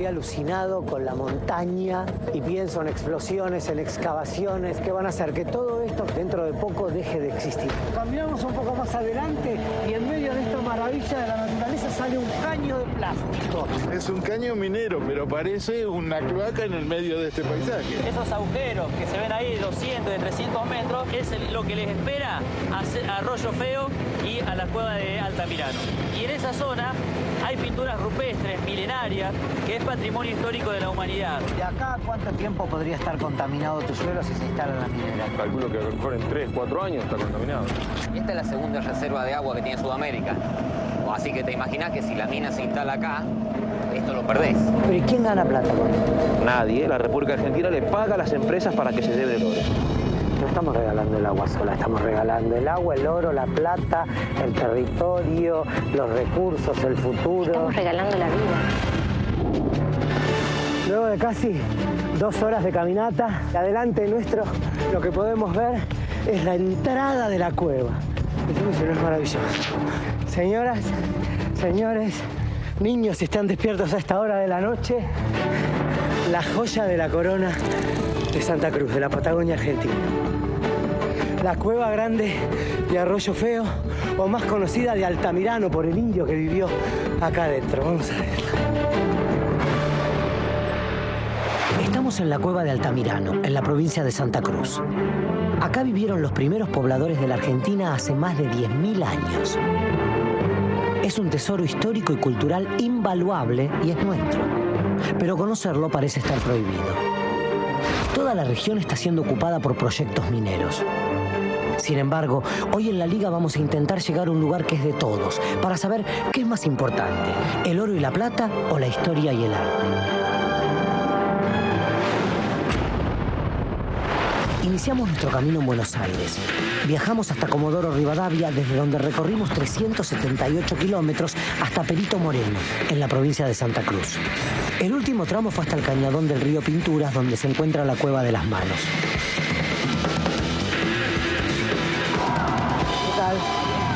Estoy alucinado con la montaña y pienso en explosiones, en excavaciones que van a hacer que todo esto dentro de poco deje de existir. Caminamos un poco más adelante y en medio de esta maravilla de la naturaleza sale un caño de plástico. Es un caño minero, pero parece una cloaca en el medio de este paisaje. Esos agujeros que se ven ahí de 200, de 300 metros, es lo que les espera a Arroyo Feo y a la cueva de Altamirano. Y en esa zona hay pinturas rupestres, milenarias, que es patrimonio histórico de la humanidad. ¿De acá cuánto tiempo podría estar contaminado tu suelo si se instala la minera? Calculo que a lo mejor en 3, 4 años está contaminado. Esta es la segunda reserva de agua que tiene Sudamérica. Así que te imaginas que si la mina se instala acá, esto lo perdés. ¿Pero y quién gana plata con esto? Nadie. La República Argentina le paga a las empresas para que se lleve el oro. No estamos regalando el agua sola, estamos regalando el agua, el oro, la plata, el territorio, los recursos, el futuro. Estamos regalando la vida. Luego de casi 2 horas de caminata, adelante nuestro, lo que podemos ver es la entrada de la cueva. Eso es maravilloso. Señoras, señores, niños, si están despiertos a esta hora de la noche, la joya de la corona de Santa Cruz, de la Patagonia Argentina. La cueva grande de Arroyo Feo, o más conocida de Altamirano por el indio que vivió acá adentro. Vamos a verla. Estamos en la cueva de Altamirano, en la provincia de Santa Cruz. Acá vivieron los primeros pobladores de la Argentina hace más de 10.000 años. Es un tesoro histórico y cultural invaluable y es nuestro. Pero conocerlo parece estar prohibido. Toda la región está siendo ocupada por proyectos mineros. Sin embargo, hoy en la Liga vamos a intentar llegar a un lugar que es de todos, para saber qué es más importante, el oro y la plata o la historia y el arte. Iniciamos nuestro camino en Buenos Aires. Viajamos hasta Comodoro Rivadavia, desde donde recorrimos 378 kilómetros hasta Perito Moreno, en la provincia de Santa Cruz. El último tramo fue hasta el cañadón del río Pinturas, donde se encuentra la Cueva de las Manos. ¿Qué tal?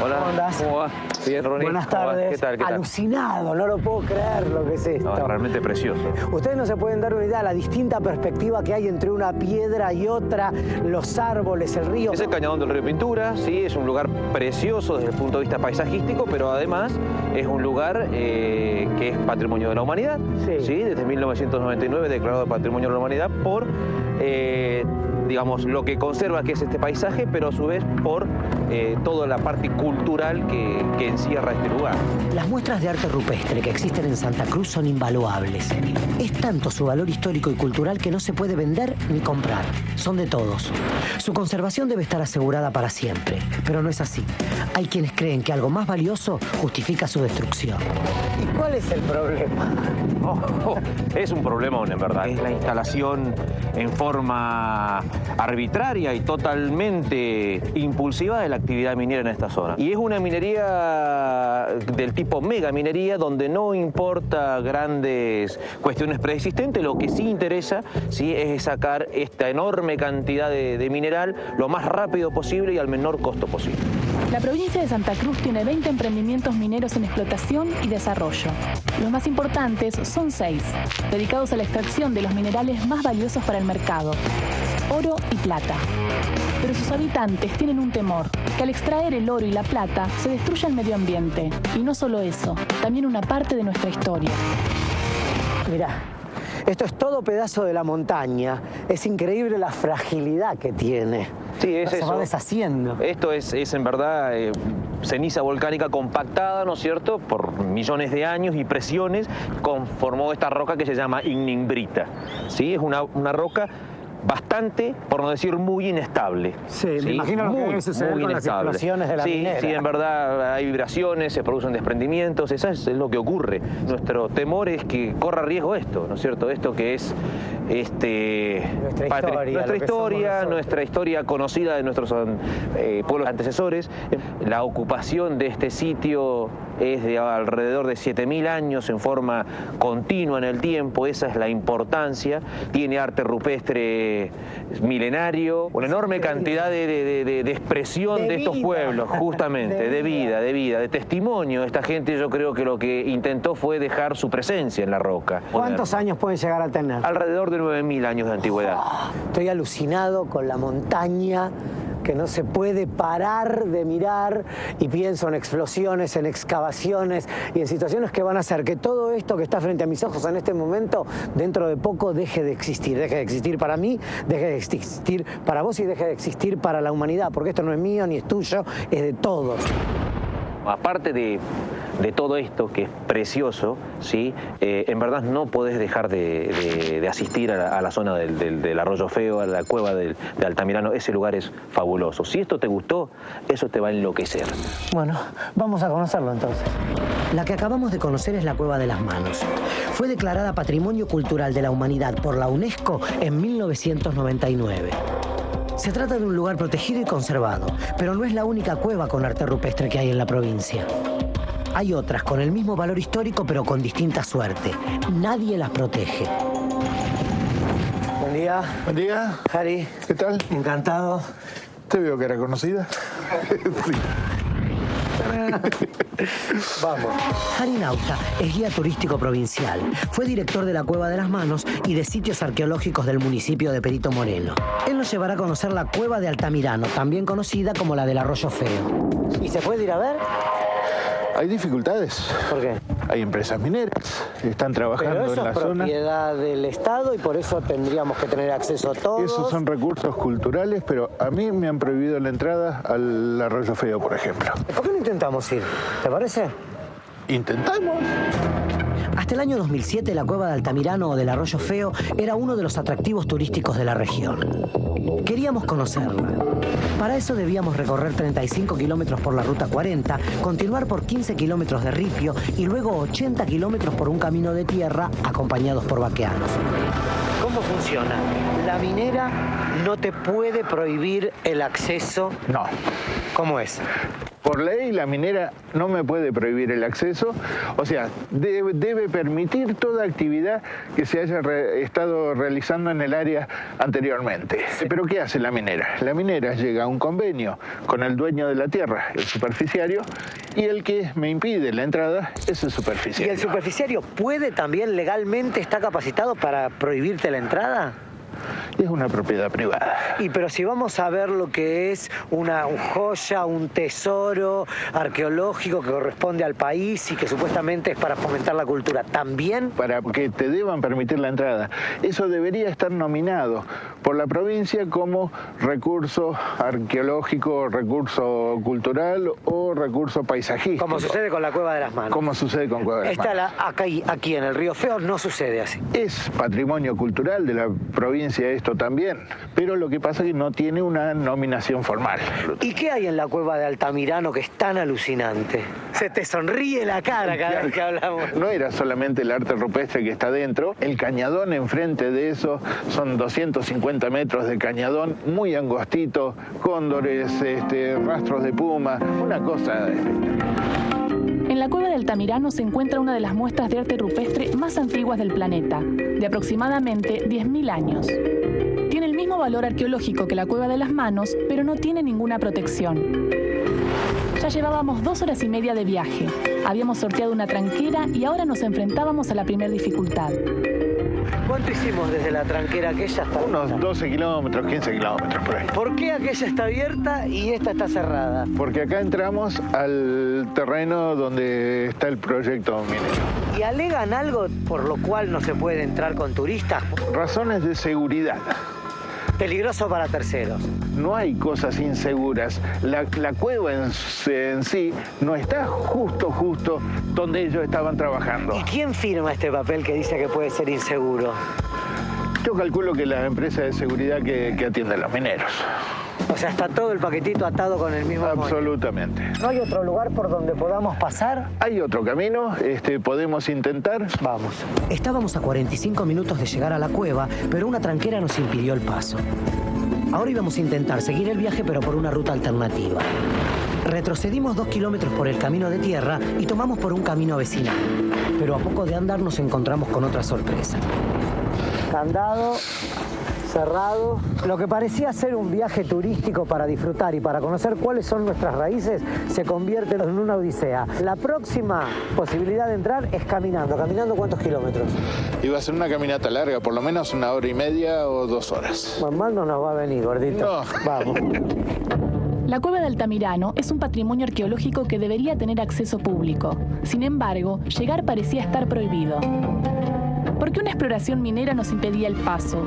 Hola, ¿Cómo andás? ¿Cómo va? Bien, Ronnie. Buenas ¿Cómo tardes. va? ¿Qué tal? Alucinado, no lo puedo creer lo que es esto. No, es realmente precioso. Ustedes no se pueden dar una idea de la distinta perspectiva que hay entre una piedra y otra, los árboles, el río. Es el cañadón del río Pinturas, sí, es un lugar precioso desde el punto de vista paisajístico, pero además es un lugar que es patrimonio de la humanidad, sí, desde 1999 declarado Patrimonio de la Humanidad por, digamos, lo que conserva que es este paisaje, pero a su vez por toda la parte cultural que encierra este lugar. Las muestras de arte rupestre que existen en Santa Cruz son invaluables. Es tanto su valor histórico y cultural que no se puede vender ni comprar. Son de todos. Su conservación debe estar asegurada para siempre, pero no es así. Hay quienes creen que algo más valioso justifica su destrucción. ¿Y cuál es el problema? Es un problemón, en verdad. Es la instalación en forma arbitraria y totalmente impulsiva de la actividad minera en esta zona. Y es una minería del tipo mega minería, donde no importa grandes cuestiones preexistentes, lo que sí interesa es sacar esta enorme cantidad de mineral lo más rápido posible y al menor costo posible. La provincia de Santa Cruz tiene 20 emprendimientos mineros en explotación y desarrollo. Los más importantes son 6, dedicados a la extracción de los minerales más valiosos para el mercado: oro y plata. Pero sus habitantes tienen un temor, que al extraer el oro y la plata se destruya el medio ambiente. Y no solo eso, también una parte de nuestra historia. Mirá, esto es todo pedazo de la montaña. Es increíble la fragilidad que tiene. Sí, es se eso. va deshaciendo. Esto es en verdad ceniza volcánica compactada, ¿no es cierto?, por millones de años y presiones, conformó esta roca que se llama ignimbrita. ¿Sí? Es una roca bastante, por no decir muy inestable. Sí, me imagino lo que debe suceder con las explosiones de la minera. Sí, en verdad hay vibraciones, se producen desprendimientos, eso es lo que ocurre. Nuestro temor es que corra riesgo esto, ¿no es cierto? Esto que es nuestra historia conocida de nuestros pueblos antecesores, la ocupación de este sitio es de alrededor de 7.000 años en forma continua en el tiempo, esa es la importancia. Tiene arte rupestre milenario, una enorme cantidad de expresión de estos pueblos, justamente, de vida, de testimonio. Esta gente, yo creo que lo que intentó fue dejar su presencia en la roca. ¿Cuántos años pueden llegar a tener? Alrededor de 9.000 años de antigüedad. Estoy alucinado con la montaña que no se puede parar de mirar, y pienso en explosiones, en excavaciones y en situaciones que van a hacer que todo esto que está frente a mis ojos en este momento, dentro de poco deje de existir para mí, deje de existir para vos y deje de existir para la humanidad, porque esto no es mío ni es tuyo, es de todos. Aparte de todo esto, que es precioso, ¿sí? En verdad no podés dejar de asistir a la zona del Arroyo Feo, a la cueva de Altamirano. Ese lugar es fabuloso. Si esto te gustó, eso te va a enloquecer. Bueno, vamos a conocerlo entonces. La que acabamos de conocer es la Cueva de las Manos. Fue declarada Patrimonio Cultural de la Humanidad por la UNESCO en 1999. Se trata de un lugar protegido y conservado, pero no es la única cueva con arte rupestre que hay en la provincia. Hay otras con el mismo valor histórico, pero con distinta suerte. Nadie las protege. Buen día. Buen día. Jari. ¿Qué tal? Encantado. Te veo que era conocida. Sí. Vamos. Jari Nauta es guía turístico provincial. Fue director de la Cueva de las Manos y de sitios arqueológicos del municipio de Perito Moreno. Él nos llevará a conocer la Cueva de Altamirano, también conocida como la del Arroyo Feo. ¿Y se puede ir a ver? Hay dificultades. ¿Por qué? Hay empresas mineras que están trabajando Pero eso en la es zona. propiedad del Estado y por eso tendríamos que tener acceso a todos. Esos son recursos culturales, pero a mí me han prohibido la entrada al Arroyo Feo, por ejemplo. ¿Por qué no intentamos ir? ¿Te parece? Intentamos. Hasta el año 2007, la Cueva de Altamirano o del Arroyo Feo era uno de los atractivos turísticos de la región. Queríamos conocerla. Para eso debíamos recorrer 35 kilómetros por la Ruta 40, continuar por 15 kilómetros de ripio y luego 80 kilómetros por un camino de tierra acompañados por vaqueanos. ¿Cómo funciona? La minera no te puede prohibir el acceso. No. ¿Cómo es? Por ley, la minera no me puede prohibir el acceso, o sea, debe permitir toda actividad que se haya estado realizando en el área anteriormente. Sí. Pero ¿qué hace la minera? La minera llega a un convenio con el dueño de la tierra, el superficiario, y el que me impide la entrada es el superficiario. ¿Y el superficiario puede también legalmente, está capacitado para prohibirte la entrada? Es una propiedad privada. Pero si vamos a ver lo que es una joya, un tesoro arqueológico que corresponde al país y que supuestamente es para fomentar la cultura, ¿también? Para que te deban permitir la entrada. Eso debería estar nominado por la provincia como recurso arqueológico, recurso cultural o recurso paisajístico. Como sucede con la Cueva de las Manos. Como sucede con Cueva de las Manos. Aquí en el Río Feo no sucede así. Es patrimonio cultural de la provincia esto también, pero lo que pasa es que no tiene una nominación formal. ¿Y qué hay en la Cueva de Altamirano que es tan alucinante? Se te sonríe la cara cada vez que hablamos. No era solamente el arte rupestre que está dentro, el cañadón enfrente de eso son 250 metros de cañadón, muy angostito, cóndores, rastros de puma, una cosa En la Cueva de Altamirano se encuentra una de las muestras de arte rupestre más antiguas del planeta, de aproximadamente 10.000 años. Tiene el mismo valor arqueológico que la Cueva de las Manos, pero no tiene ninguna protección. Ya llevábamos 2 horas y media de viaje. Habíamos sorteado una tranquera y ahora nos enfrentábamos a la primera dificultad. ¿Cuánto hicimos desde la tranquera aquella hasta unos 12 kilómetros, 15 kilómetros por ahí. ¿Por qué aquella está abierta y esta está cerrada? Porque acá entramos al terreno donde está el proyecto minero. ¿Y alegan algo por lo cual no se puede entrar con turistas? Razones de seguridad. Peligroso para terceros. No hay cosas inseguras. La cueva en sí no está justo donde ellos estaban trabajando. ¿Y quién firma este papel que dice que puede ser inseguro? Yo calculo que la empresa de seguridad que atiende a los mineros. O sea, está todo el paquetito atado con el mismo Absolutamente. Molde. ¿No hay otro lugar por donde podamos pasar? Hay otro camino, podemos intentar. Vamos. Estábamos a 45 minutos de llegar a la cueva, pero una tranquera nos impidió el paso. Ahora íbamos a intentar seguir el viaje, pero por una ruta alternativa. Retrocedimos 2 kilómetros por el camino de tierra y tomamos por un camino vecinal. Pero a poco de andar nos encontramos con otra sorpresa. Candado, cerrado. Lo que parecía ser un viaje turístico para disfrutar y para conocer cuáles son nuestras raíces se convierte en una odisea. La próxima posibilidad de entrar es caminando. ¿Caminando cuántos kilómetros? Iba a ser una caminata larga, por lo menos 1 hora y media o 2 horas. Pues mal no nos va a venir, gordito. No. Vamos. La cueva de Altamirano es un patrimonio arqueológico que debería tener acceso público. Sin embargo, llegar parecía estar prohibido. ¿Por qué una exploración minera nos impedía el paso?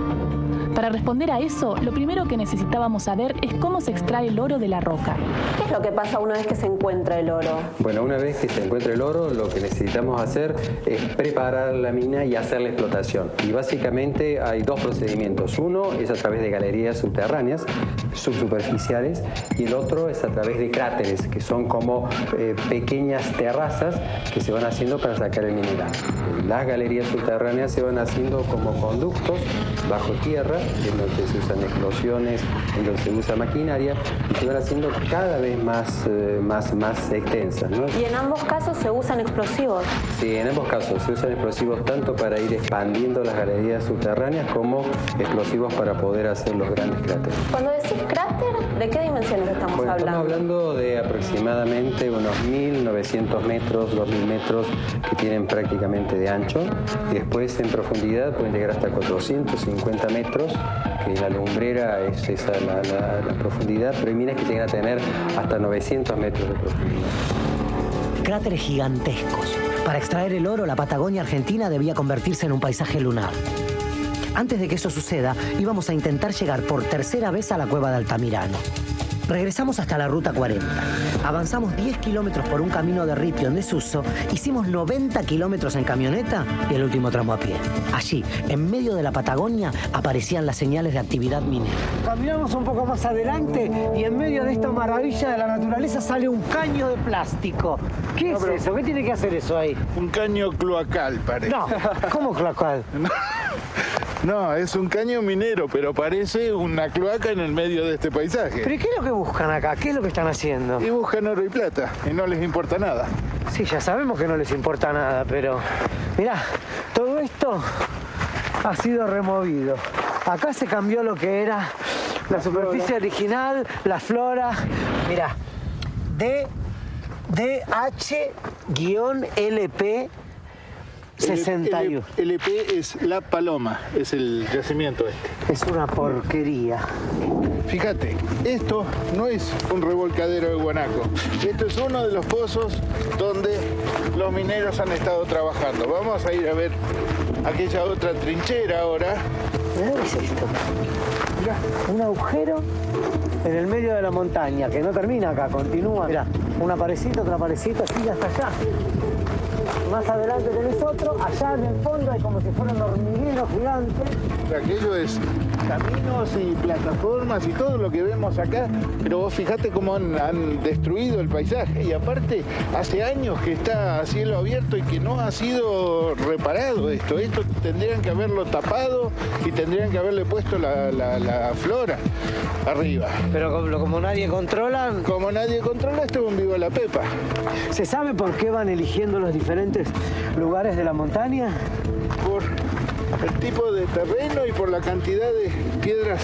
Para responder a eso, lo primero que necesitábamos saber es cómo se extrae el oro de la roca. ¿Qué es lo que pasa una vez que se encuentra el oro? Bueno, una vez que se encuentra el oro, lo que necesitamos hacer es preparar la mina y hacer la explotación. Y básicamente hay 2 procedimientos. Uno es a través de galerías subterráneas, subsuperficiales, y el otro es a través de cráteres, que son como pequeñas terrazas que se van haciendo para sacar el mineral. Las galerías subterráneas se van haciendo como conductos bajo tierra, en donde se usan explosiones, en donde se usa maquinaria, y se van haciendo cada vez más extensas, ¿no? Y en ambos casos se usan explosivos. Sí, en ambos casos se usan explosivos tanto para ir expandiendo las galerías subterráneas como explosivos para poder hacer los grandes cráteres. Cuando decís cráter, ¿de qué dimensiones estamos Bueno, hablando? estamos hablando de aproximadamente unos 1.900 metros, 2.000 metros que tienen prácticamente de ancho, y después en profundidad pueden llegar hasta 450 metros, que la lumbrera es esa la profundidad, pero hay minas que llegan a tener hasta 900 metros de profundidad. Cráteres gigantescos. Para extraer el oro, la Patagonia Argentina debía convertirse en un paisaje lunar. Antes de que eso suceda, íbamos a intentar llegar por tercera vez a la cueva de Altamirano. Regresamos hasta la ruta 40. Avanzamos 10 kilómetros por un camino de ripio en desuso, hicimos 90 kilómetros en camioneta y el último tramo a pie. Allí, en medio de la Patagonia, aparecían las señales de actividad minera. Caminamos un poco más adelante y en medio de esta maravilla de la naturaleza sale un caño de plástico. ¿Qué es eso? ¿Qué tiene que hacer eso ahí? Un caño cloacal, parece. No, ¿cómo cloacal? No, es un caño minero, pero parece una cloaca en el medio de este paisaje. ¿Pero qué es lo que buscan acá? ¿Qué es lo que están haciendo? Y buscan oro y plata, y no les importa nada. Sí, ya sabemos que no les importa nada, pero... Mirá, todo esto ha sido removido. Acá se cambió lo que era la superficie original, la flora. Mirá, DH-LP 61. LP es La Paloma, es el yacimiento este. Es una porquería. Fíjate, esto no es un revolcadero de guanaco. Esto es uno de los pozos donde los mineros han estado trabajando. Vamos a ir a ver aquella otra trinchera ahora. ¿Qué es esto? Mirá, un agujero en el medio de la montaña, que no termina acá, continúa. Mirá, una parecita, otra parecita, así hasta allá. Más adelante tenés otro, allá en el fondo hay como si fuera un hormiguero gigante. Aquello es caminos y plataformas y todo lo que vemos acá, pero vos fijate cómo han destruido el paisaje, y aparte hace años que está a cielo abierto y que no ha sido reparado esto tendrían que haberlo tapado y tendrían que haberle puesto la flora arriba. Pero como nadie controla... Como nadie controla, esto es un vivo la pepa. ¿Se sabe por qué van eligiendo los diferentes lugares de la montaña? Por el tipo de terreno y por la cantidad de piedras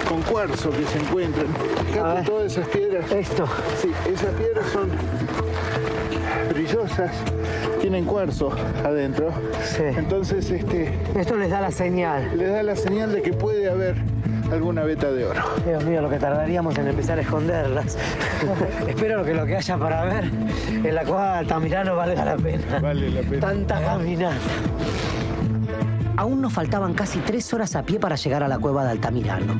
con cuarzo que se encuentran. Fíjate todas esas piedras. Esto. Sí, esas piedras son brillosas, tienen cuarzo adentro. Sí. Entonces, esto les da la señal. Les da la señal de que puede haber alguna veta de oro. Dios mío, lo que tardaríamos en empezar a esconderlas. Espero que lo que haya para ver en la cueva de Altamirano valga la pena. Vale la pena. Tanta caminata. Aún nos faltaban casi 3 horas a pie para llegar a la cueva de Altamirano.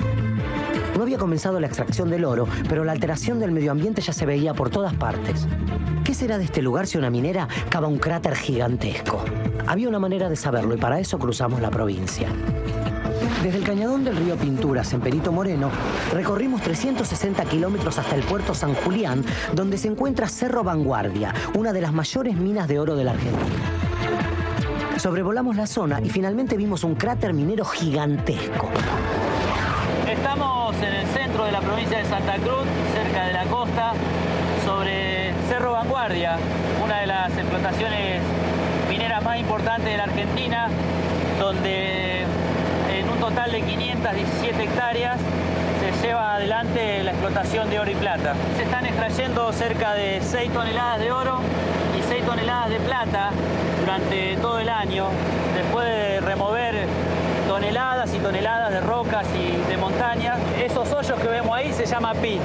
No había comenzado la extracción del oro, pero la alteración del medio ambiente ya se veía por todas partes. ¿Qué será de este lugar si una minera cava un cráter gigantesco? Había una manera de saberlo y para eso cruzamos la provincia. Desde el cañadón del río Pinturas, en Perito Moreno, recorrimos 360 kilómetros hasta el puerto San Julián, donde se encuentra Cerro Vanguardia, una de las mayores minas de oro de la Argentina. Sobrevolamos la zona y finalmente vimos un cráter minero gigantesco. Estamos en el centro de la provincia de Santa Cruz, cerca de la costa, sobre Cerro Vanguardia, una de las explotaciones mineras más importantes de la Argentina, donde en un total de 517 hectáreas se lleva adelante la explotación de oro y plata. Se están extrayendo cerca de 6 toneladas de oro y 6 toneladas de plata durante todo el año, después de remover toneladas y toneladas de rocas y de montañas. Esos hoyos que vemos ahí se llaman pits.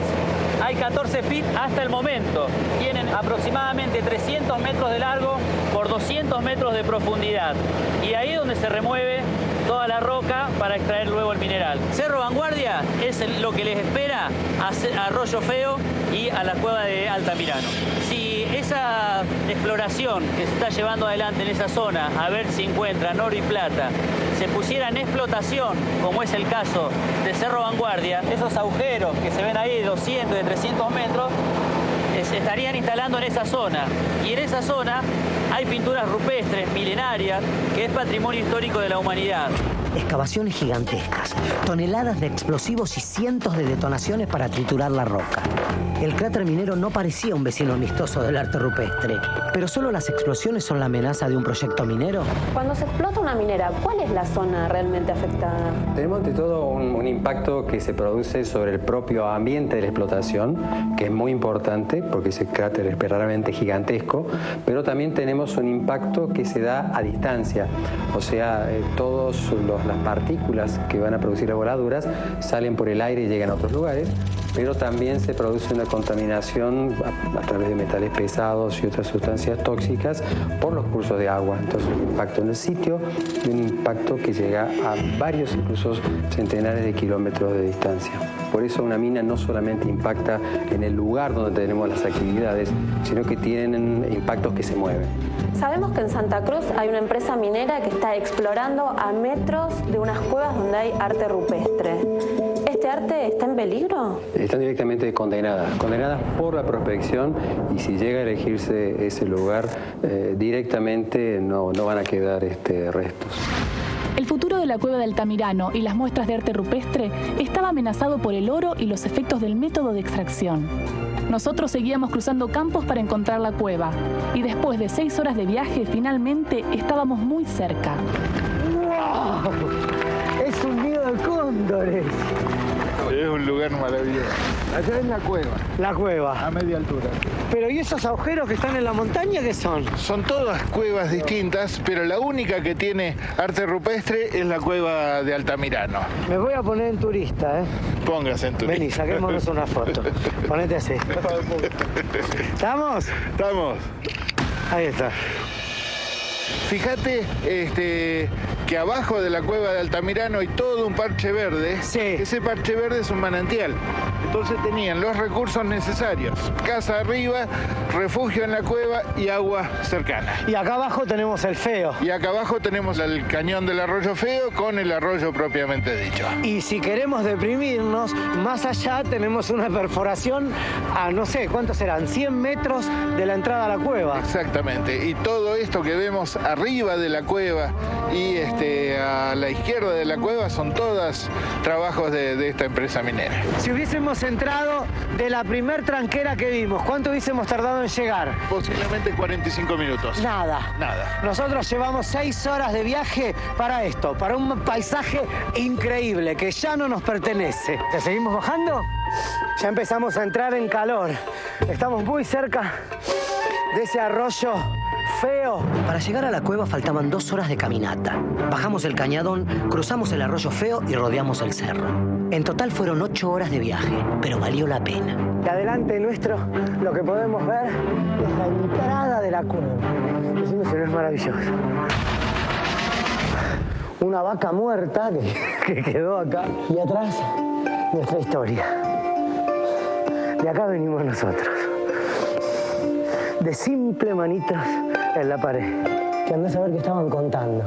Hay 14 pits hasta el momento. Tienen aproximadamente 300 metros de largo por 200 metros de profundidad. Y ahí es donde se remueve toda la roca para extraer luego el mineral. Cerro Vanguardia es lo que les espera a Arroyo Feo y a la cueva de Altamirano. Si esa exploración que se está llevando adelante en esa zona, a ver si encuentran oro y plata, se pusiera en explotación, como es el caso de Cerro Vanguardia, esos agujeros que se ven ahí de 200, de 300 metros, se estarían instalando en esa zona. Y en esa zona hay pinturas rupestres milenarias, que es patrimonio histórico de la humanidad. Excavaciones gigantescas, toneladas de explosivos y cientos de detonaciones para triturar la roca. El cráter minero no parecía un vecino amistoso del arte rupestre, pero solo las explosiones son la amenaza de un proyecto minero. Cuando se explota una minera, ¿cuál es la zona realmente afectada? Tenemos ante todo un impacto que se produce sobre el propio ambiente de la explotación, que es muy importante porque ese cráter es verdaderamente gigantesco, pero también tenemos un impacto que se da a distancia, o sea, todas las partículas que van a producir las voladuras salen por el aire y llegan a otros lugares, pero también se produce una contaminación a través de metales pesados y otras sustancias tóxicas por los cursos de agua. Entonces, un impacto en el sitio y un impacto que llega a varios, incluso centenares de kilómetros de distancia. Por eso una mina no solamente impacta en el lugar donde tenemos las actividades, sino que tienen impactos que se mueven. Sabemos que en Santa Cruz hay una empresa minera que está explorando a metros de unas cuevas donde hay arte rupestre. ¿Este arte está en peligro? Están directamente condenadas por la prospección, y si llega a elegirse ese lugar, directamente no van a quedar restos. El futuro de la cueva de Altamirano y las muestras de arte rupestre estaba amenazado por el oro y los efectos del método de extracción. Nosotros seguíamos cruzando campos para encontrar la cueva, y después de 6 horas de viaje, finalmente estábamos muy cerca. ¡Wow! ¡Es un nido de cóndores! Es un lugar maravilloso. Allá es la cueva. La cueva. A media altura. Pero ¿y esos agujeros que están en la montaña qué son? Son todas cuevas distintas, pero la única que tiene arte rupestre es la cueva de Altamirano. Me voy a poner en turista, ¿eh? Póngase en turista. Vení, saquémonos una foto. Ponete así. ¿Estamos? Estamos. Ahí está. Fíjate que abajo de la cueva de Altamirano hay todo un parche verde. Sí. Ese parche verde es un manantial. Entonces tenían los recursos necesarios. Casa arriba, refugio en la cueva y agua cercana. Y acá abajo tenemos el Feo. Y acá abajo tenemos el cañón del Arroyo Feo con el arroyo propiamente dicho. Y si queremos deprimirnos, más allá tenemos una perforación a, no sé, ¿cuántos serán? 100 metros de la entrada a la cueva. Exactamente. Y todo esto que vemos arriba de la cueva y a la izquierda de la cueva son todas trabajos de esta empresa minera. Si hubiésemos entrado de la primer tranquera que vimos, ¿cuánto hubiésemos tardado en llegar? Posiblemente 45 minutos. Nada. Nada. Nosotros llevamos 6 horas de viaje para esto, para un paisaje increíble que ya no nos pertenece. ¿Te seguimos bajando? Ya empezamos a entrar en calor. Estamos muy cerca de ese arroyo Feo. Para llegar a la cueva faltaban 2 horas de caminata. Bajamos el cañadón, cruzamos el arroyo Feo y rodeamos el cerro. En total fueron 8 horas de viaje, pero valió la pena. Y adelante nuestro, lo que podemos ver es la entrada de la cueva. Decime si no es maravilloso. Una vaca muerta que quedó acá. Y atrás, nuestra historia. De acá venimos nosotros. De simple manitos en la pared. Que andás a ver qué estaban contando.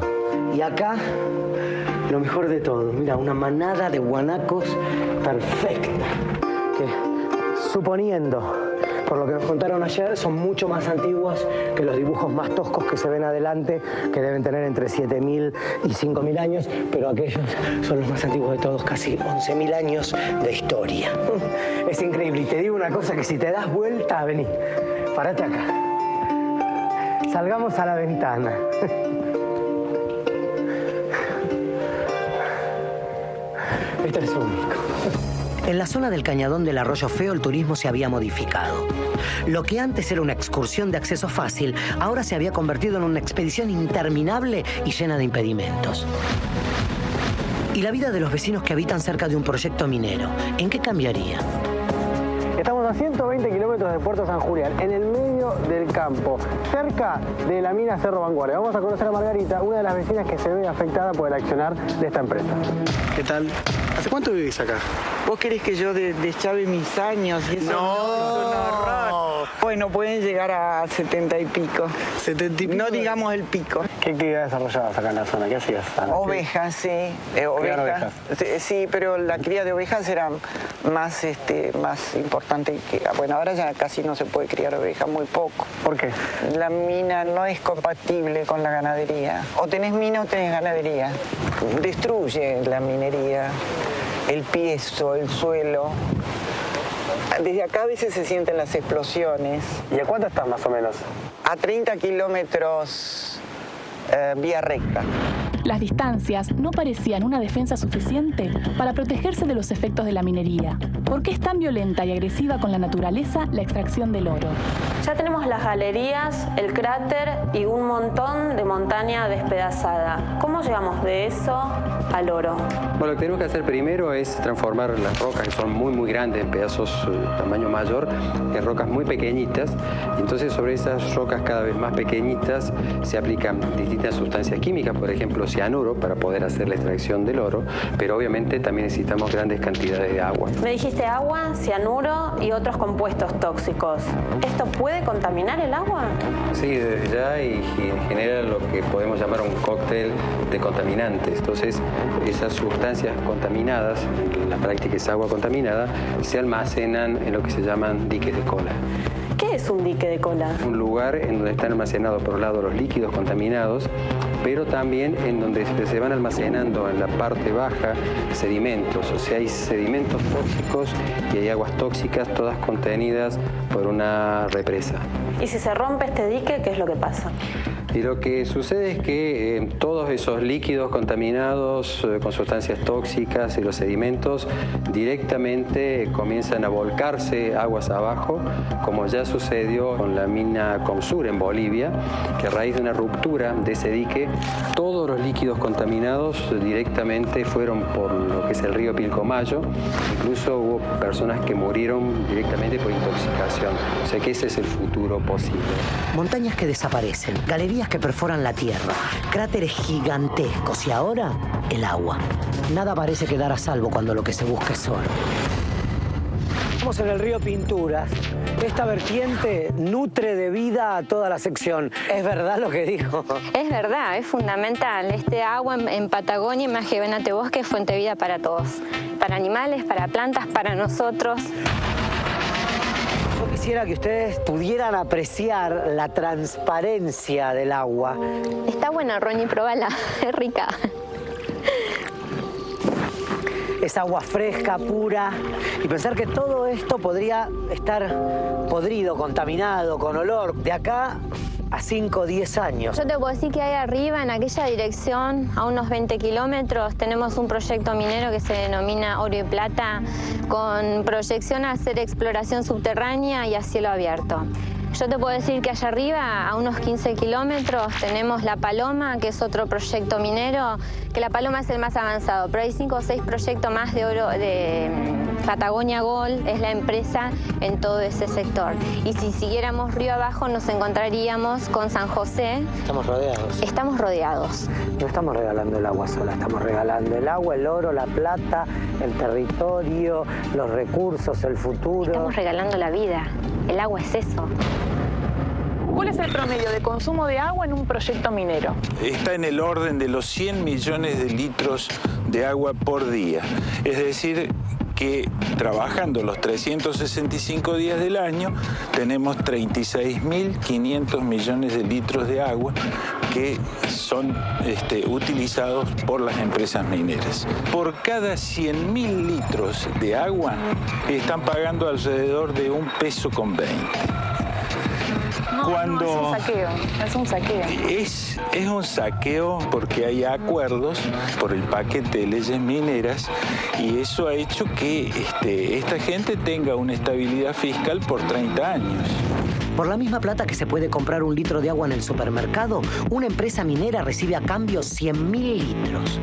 Y acá, lo mejor de todo. Mira, una manada de guanacos perfecta. Que, suponiendo, por lo que nos contaron ayer, son mucho más antiguas que los dibujos más toscos que se ven adelante, que deben tener entre 7.000 y 5.000 años, pero aquellos son los más antiguos de todos, casi 11.000 años de historia. Es increíble. Y te digo una cosa, que si te das vuelta, vení. Parate acá. Salgamos a la ventana. Este es único. En la zona del cañadón del Arroyo Feo el turismo se había modificado. Lo que antes era una excursión de acceso fácil, ahora se había convertido en una expedición interminable y llena de impedimentos. ¿Y la vida de los vecinos que habitan cerca de un proyecto minero? ¿En qué cambiaría? Estamos a 120 kilómetros de Puerto San Julián, en el medio del campo, cerca de la mina Cerro Vanguardia. Vamos a conocer a Margarita, una de las vecinas que se ve afectada por el accionar de esta empresa. ¿Qué tal? ¿Hace cuánto vivís acá? ¿Vos querés que yo deschave mis años? Y eso no, es un horror. Bueno, pueden llegar a 70 y pico. 70 y pico. No digamos el pico. ¿Qué actividades desarrollabas acá en la zona? ¿Qué hacías? Ovejas, sí. Ovejas. Sí, pero la cría de ovejas era más importante que... Bueno, ahora ya casi no se puede criar ovejas, muy poco. ¿Por qué? La mina no es compatible con la ganadería. O tenés mina o tenés ganadería. Destruye la minería, el piezo, el suelo. Desde acá a veces se sienten las explosiones. ¿Y a cuánto estás más o menos? A 30 kilómetros vía recta. Las distancias no parecían una defensa suficiente para protegerse de los efectos de la minería. ¿Por qué es tan violenta y agresiva con la naturaleza la extracción del oro? Ya tenemos las galerías, el cráter y un montón de montaña despedazada. ¿Cómo llegamos de eso al oro? Bueno, lo que tenemos que hacer primero es transformar las rocas, que son muy grandes, en pedazos de tamaño mayor, en rocas muy pequeñitas. Entonces, sobre esas rocas cada vez más pequeñitas se aplican distintas sustancias químicas, por ejemplo, cianuro, para poder hacer la extracción del oro, pero obviamente también necesitamos grandes cantidades de agua. Me dijiste agua, cianuro y otros compuestos tóxicos. ¿Esto puede contaminar el agua? Sí, desde ya, y genera lo que podemos llamar un cóctel de contaminantes. Entonces, esas sustancias contaminadas, en la práctica es agua contaminada, se almacenan en lo que se llaman diques de cola. ¿Qué es un dique de cola? Un lugar en donde están almacenados por un lado los líquidos contaminados, pero también en donde se van almacenando en la parte baja sedimentos. O sea, hay sedimentos tóxicos y hay aguas tóxicas, todas contenidas por una represa. ¿Y si se rompe este dique, qué es lo que pasa? Y lo que sucede es que todos esos líquidos contaminados con sustancias tóxicas y los sedimentos directamente comienzan a volcarse aguas abajo, como ya sucedió con la mina Comsur en Bolivia, que a raíz de una ruptura de ese dique, todos los líquidos contaminados directamente fueron por lo que es el río Pilcomayo. Incluso hubo personas que murieron directamente por intoxicación. O sea que ese es el futuro posible. Montañas que desaparecen, galerías que perforan la tierra, cráteres gigantescos y ahora el agua. Nada parece quedar a salvo cuando lo que se busca es oro. Estamos en el río Pinturas. Esta vertiente nutre de vida a toda la sección. ¿Es verdad lo que dijo? Es verdad, es fundamental. Este agua en Patagonia, Imagínate Bosque, es fuente de vida para todos. Para animales, para plantas, para nosotros. Yo quisiera que ustedes pudieran apreciar la transparencia del agua. Está buena, Ronnie, probala. Es rica. Es agua fresca, pura, y pensar que todo esto podría estar podrido, contaminado, con olor, de acá a 5 o 10 años. Yo te puedo decir que ahí arriba, en aquella dirección, a unos 20 kilómetros, tenemos un proyecto minero que se denomina Oro y Plata, con proyección a hacer exploración subterránea y a cielo abierto. Yo te puedo decir que allá arriba, a unos 15 kilómetros, tenemos La Paloma, que es otro proyecto minero, que La Paloma es el más avanzado, pero hay 5 o 6 proyectos más de oro, de Patagonia Gold, es la empresa en todo ese sector. Y si siguiéramos río abajo, nos encontraríamos con San José. Estamos rodeados. Estamos rodeados. No estamos regalando el agua sola, estamos regalando el agua, el oro, la plata, el territorio, los recursos, el futuro. Estamos regalando la vida. El agua es eso. ¿Cuál es el promedio de consumo de agua en un proyecto minero? Está en el orden de los 100 millones de litros de agua por día. Es decir, que trabajando los 365 días del año, tenemos 36.500 millones de litros de agua que son utilizados por las empresas mineras. Por cada 100.000 litros de agua están pagando alrededor de $1,20. cuando... No, es un saqueo, es un saqueo. Es un saqueo porque hay acuerdos por el paquete de leyes mineras y eso ha hecho que esta gente tenga una estabilidad fiscal por 30 años. Por la misma plata que se puede comprar un litro de agua en el supermercado, una empresa minera recibe a cambio 100.000 litros.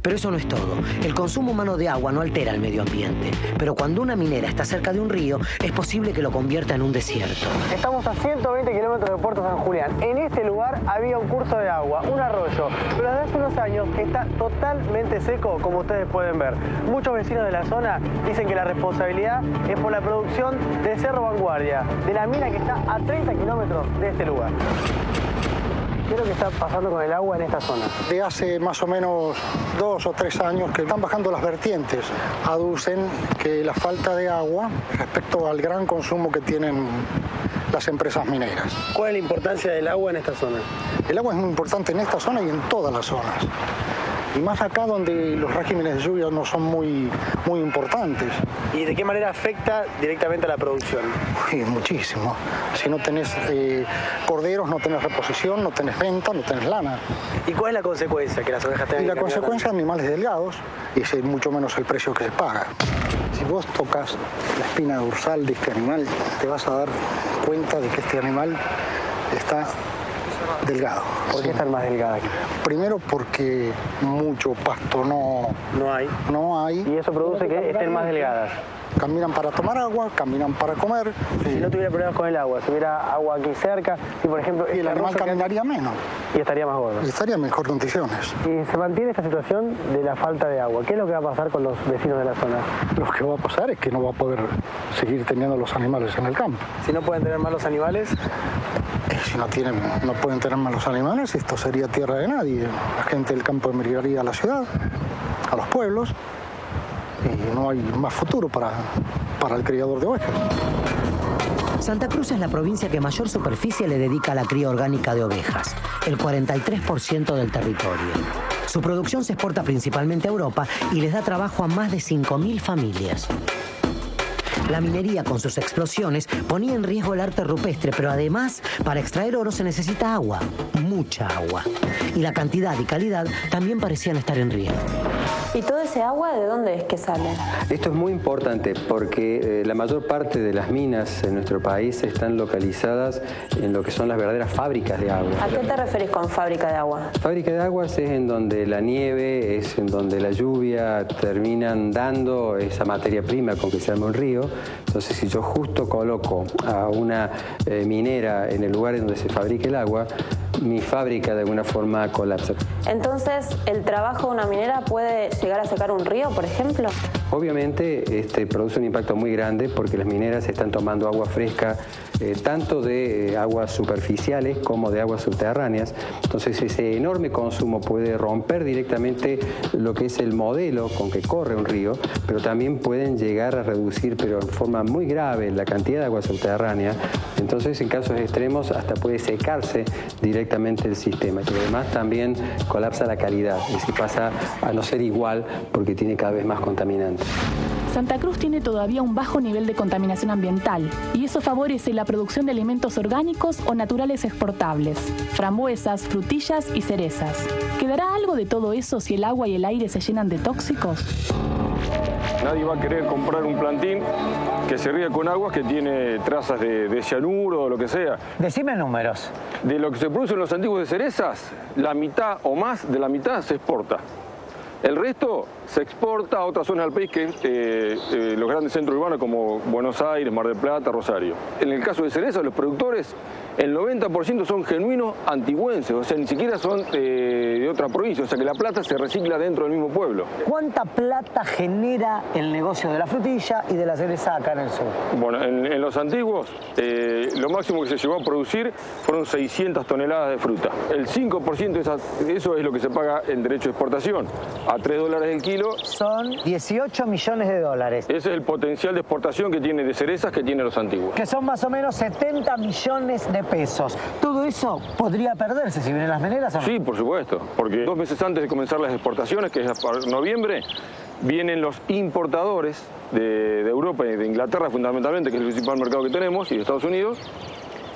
Pero eso no es todo. El consumo humano de agua no altera el medio ambiente. Pero cuando una minera está cerca de un río, es posible que lo convierta en un desierto. Estamos a 120 kilómetros de Puerto San Julián. En este lugar había un curso de agua, un arroyo, pero desde hace unos años está totalmente seco, como ustedes pueden ver. Muchos vecinos de la zona dicen que la responsabilidad es por la producción del Cerro Vanguardia, de la mina que está a 30 kilómetros de este lugar. ¿Qué es lo que está pasando con el agua en esta zona? De hace más o menos 2 o 3 años que están bajando las vertientes. Aducen que la falta de agua respecto al gran consumo que tienen las empresas mineras. ¿Cuál es la importancia del agua en esta zona? El agua es muy importante en esta zona y en todas las zonas. Y más acá donde los regímenes de lluvia no son muy importantes. ¿Y de qué manera afecta directamente a la producción? Uy, muchísimo. Si no tenés corderos, no tenés reposición, no tenés venta, no tenés lana. ¿Y cuál es la consecuencia? Que las ovejas tengan. Y la consecuencia, animales delgados, y es mucho menos el precio que se paga. Si vos tocas la espina dorsal de este animal, te vas a dar cuenta de que este animal está delgado. ¿Por qué están más delgadas? Primero porque mucho pasto no hay. Y eso produce que estén más delgadas. Caminan para tomar agua, caminan para comer. Si no tuviera problemas con el agua, si hubiera agua aquí cerca, y por ejemplo... Y el animal caminaría menos. Y estaría más gordo. Y estaría en mejor condiciones. Y se mantiene esta situación de la falta de agua. ¿Qué es lo que va a pasar con los vecinos de la zona? Lo que va a pasar es que no va a poder seguir teniendo los animales en el campo. Si no pueden tener más los animales... Si no pueden tener más los animales, esto sería tierra de nadie. La gente del campo emigraría a la ciudad, a los pueblos, y no hay más futuro para el criador de ovejas. Santa Cruz es la provincia que mayor superficie le dedica a la cría orgánica de ovejas, el 43% del territorio. Su producción se exporta principalmente a Europa y les da trabajo a más de 5.000 familias. La minería, con sus explosiones, ponía en riesgo el arte rupestre, pero además, para extraer oro se necesita agua, mucha agua. Y la cantidad y calidad también parecían estar en riesgo. ¿Y todo ese agua de dónde es que sale? Esto es muy importante porque la mayor parte de las minas en nuestro país están localizadas en lo que son las verdaderas fábricas de agua. ¿A qué te referís con fábrica de agua? Fábrica de aguas es en donde la nieve, es en donde la lluvia terminan dando esa materia prima con que se arma un río. Entonces, si yo justo coloco a una minera en el lugar en donde se fabrica el agua, mi fábrica de alguna forma colapsa. Entonces, ¿el trabajo de una minera puede llegar a secar un río, por ejemplo? Obviamente produce un impacto muy grande porque las mineras están tomando agua fresca, tanto de aguas superficiales como de aguas subterráneas. Entonces ese enorme consumo puede romper directamente lo que es el modelo con que corre un río, pero también pueden llegar a reducir, pero en forma muy grave, la cantidad de agua subterránea. Entonces en casos extremos hasta puede secarse directamente el sistema. Y además también colapsa la calidad, es decir, pasa a no ser igual porque tiene cada vez más contaminantes. Santa Cruz tiene todavía un bajo nivel de contaminación ambiental y eso favorece la producción de alimentos orgánicos o naturales exportables, frambuesas, frutillas y cerezas. ¿Quedará algo de todo eso si el agua y el aire se llenan de tóxicos? Nadie va a querer comprar un plantín que se ría con aguas que tiene trazas de cianuro o lo que sea. Decime números. De lo que se produce en los antiguos de cerezas, la mitad o más de la mitad se exporta. El resto se exporta a otras zonas del país que los grandes centros urbanos como Buenos Aires, Mar del Plata, Rosario. En el caso de cereza, los productores, el 90% son genuinos antigüenses, o sea, ni siquiera son de otra provincia, o sea que la plata se recicla dentro del mismo pueblo. ¿Cuánta plata genera el negocio de la frutilla y de la cereza acá en el sur? Bueno, en los antiguos, lo máximo que se llegó a producir fueron 600 toneladas de fruta. El 5% de eso es lo que se paga en derecho de exportación, a $3 el kilo. Son 18 millones de dólares. Ese es el potencial de exportación que tiene de cerezas que tienen los antiguos. Que son más o menos 70 millones de pesos. ¿Todo eso podría perderse si vienen las mineras o no? Sí, por supuesto, porque 2 meses antes de comenzar las exportaciones, que es para noviembre, vienen los importadores de Europa y de Inglaterra fundamentalmente, que es el principal mercado que tenemos, y de Estados Unidos,